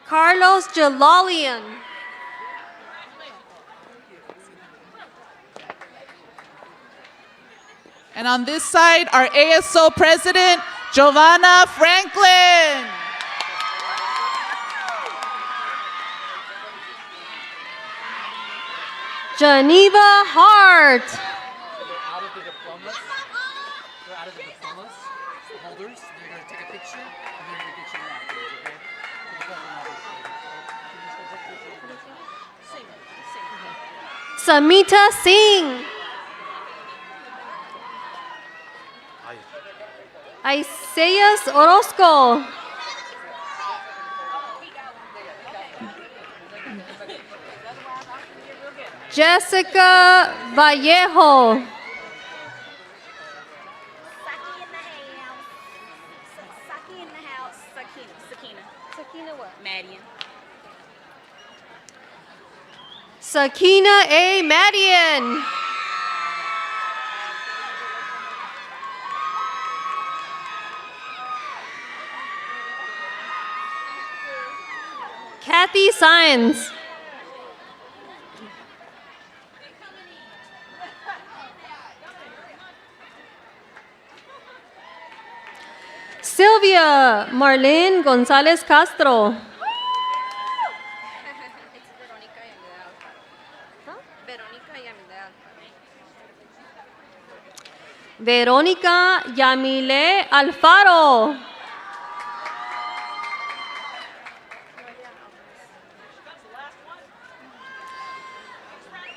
Carlos Jalalian. And on this side, our ASO president, Giovanna Franklin. Geneva Hart. They're out of the diplomas. They're out of the diplomas. The holders. They're going to take a picture, and they're going to get you afterwards, okay? Samita Singh. Isaias Orozco. Jessica Vallejo. Saki in the house. Sakina. Sakina what? Madian. Sakina A. Madian. Kathy Sines. Sylvia Marlene Gonzalez Castro. Verónica Yamile Alfaro.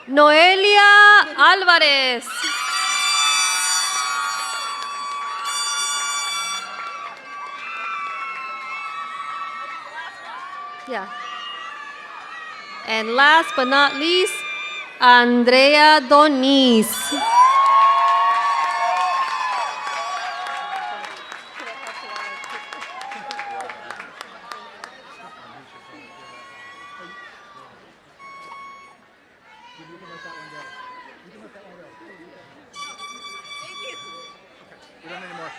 Noelia Álvarez. Yeah. And last but not least, Andrea Doniz. We don't need any more.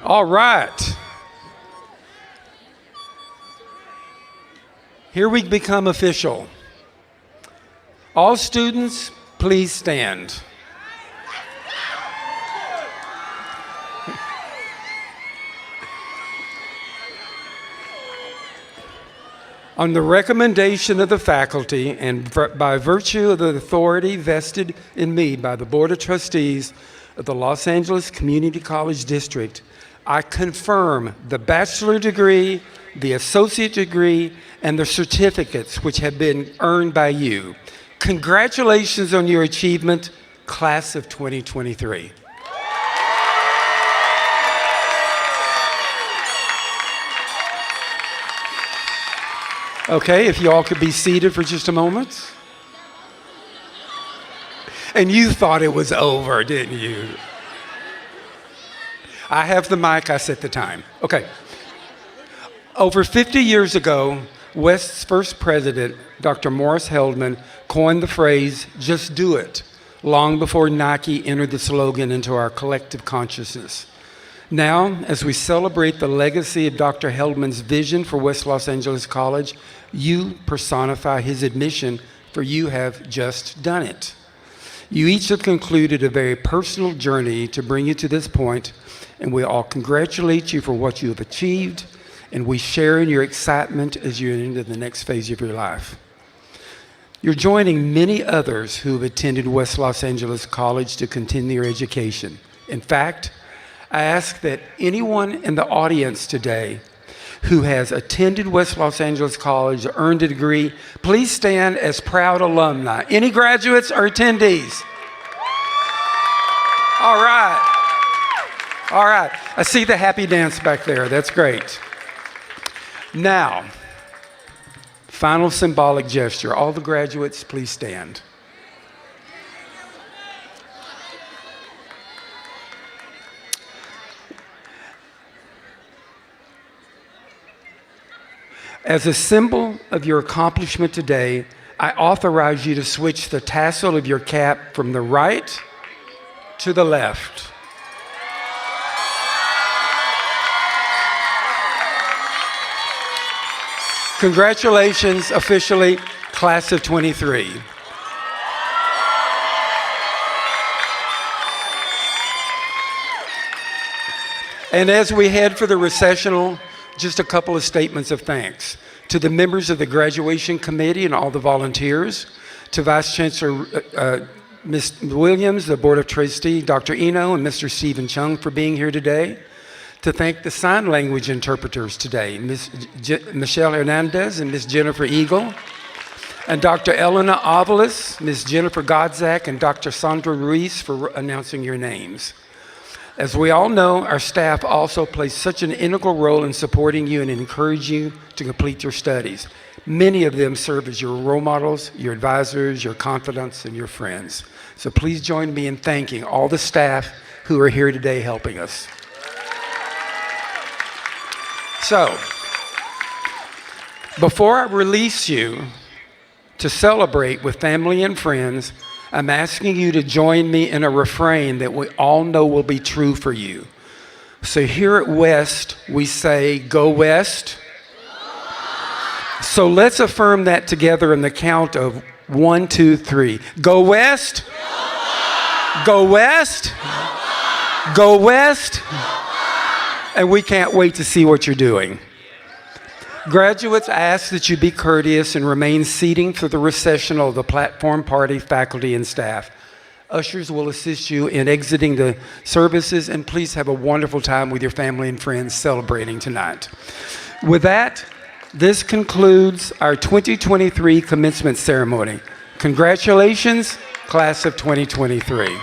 All right. Here we become official. All students, please stand. On the recommendation of the faculty and by virtue of the authority vested in me by the Board of Trustees of the Los Angeles Community College District, I confirm the bachelor degree, the associate degree, and the certificates which have been earned by you. Congratulations on your achievement, class of 2023. Okay, if you all could be seated for just a moment. And you thought it was over, didn't you? I have the mic, I set the time. Okay. Over 50 years ago, West's first president, Dr. Morris Heldman, coined the phrase, "Just do it," long before Nike entered the slogan into our collective consciousness. Now, as we celebrate the legacy of Dr. Heldman's vision for West Los Angeles College, you personify his admission, for you have just done it. You each have concluded a very personal journey to bring you to this point, and we all congratulate you for what you have achieved, and we share in your excitement as you enter the next phase of your life. You're joining many others who have attended West Los Angeles College to continue their education. In fact, I ask that anyone in the audience today who has attended West Los Angeles College or earned a degree, please stand as proud alumni. Any graduates or attendees? All right. All right. I see the happy dance back there. That's great. Now, final symbolic gesture. All the graduates, please stand. As a symbol of your accomplishment today, I authorize you to switch the tassel of your cap from the right to the left. Congratulations, officially, class of 23. And as we head for the recessional, just a couple of statements of thanks. To the members of the graduation committee and all the volunteers, to Vice Chancellor Ms. Williams, the Board of Trustees, Dr. Eno, and Mr. Stephen Chung for being here today. To thank the sign language interpreters today, Ms. Michelle Hernandez and Ms. Jennifer Eagle, and Dr. Elena Avalos, Ms. Jennifer Godzak, and Dr. Sandra Ruiz for announcing your names. As we all know, our staff also plays such an integral role in supporting you and encourage you to complete your studies. Many of them serve as your role models, your advisors, your confidants, and your friends. So please join me in thanking all the staff who are here today helping us. So, before I release you to celebrate with family and friends, I'm asking you to join me in a refrain that we all know will be true for you. So here at West, we say, "Go West." So let's affirm that together in the count of 1, 2, 3. Go West. Go West. Go West. And we can't wait to see what you're doing. Graduates, I ask that you be courteous and remain seating for the recessional of the platform party, faculty, and staff. Ushers will assist you in exiting the services, and please have a wonderful time with your family and friends celebrating tonight. With that, this concludes our 2023 commencement ceremony. Congratulations, class of 2023.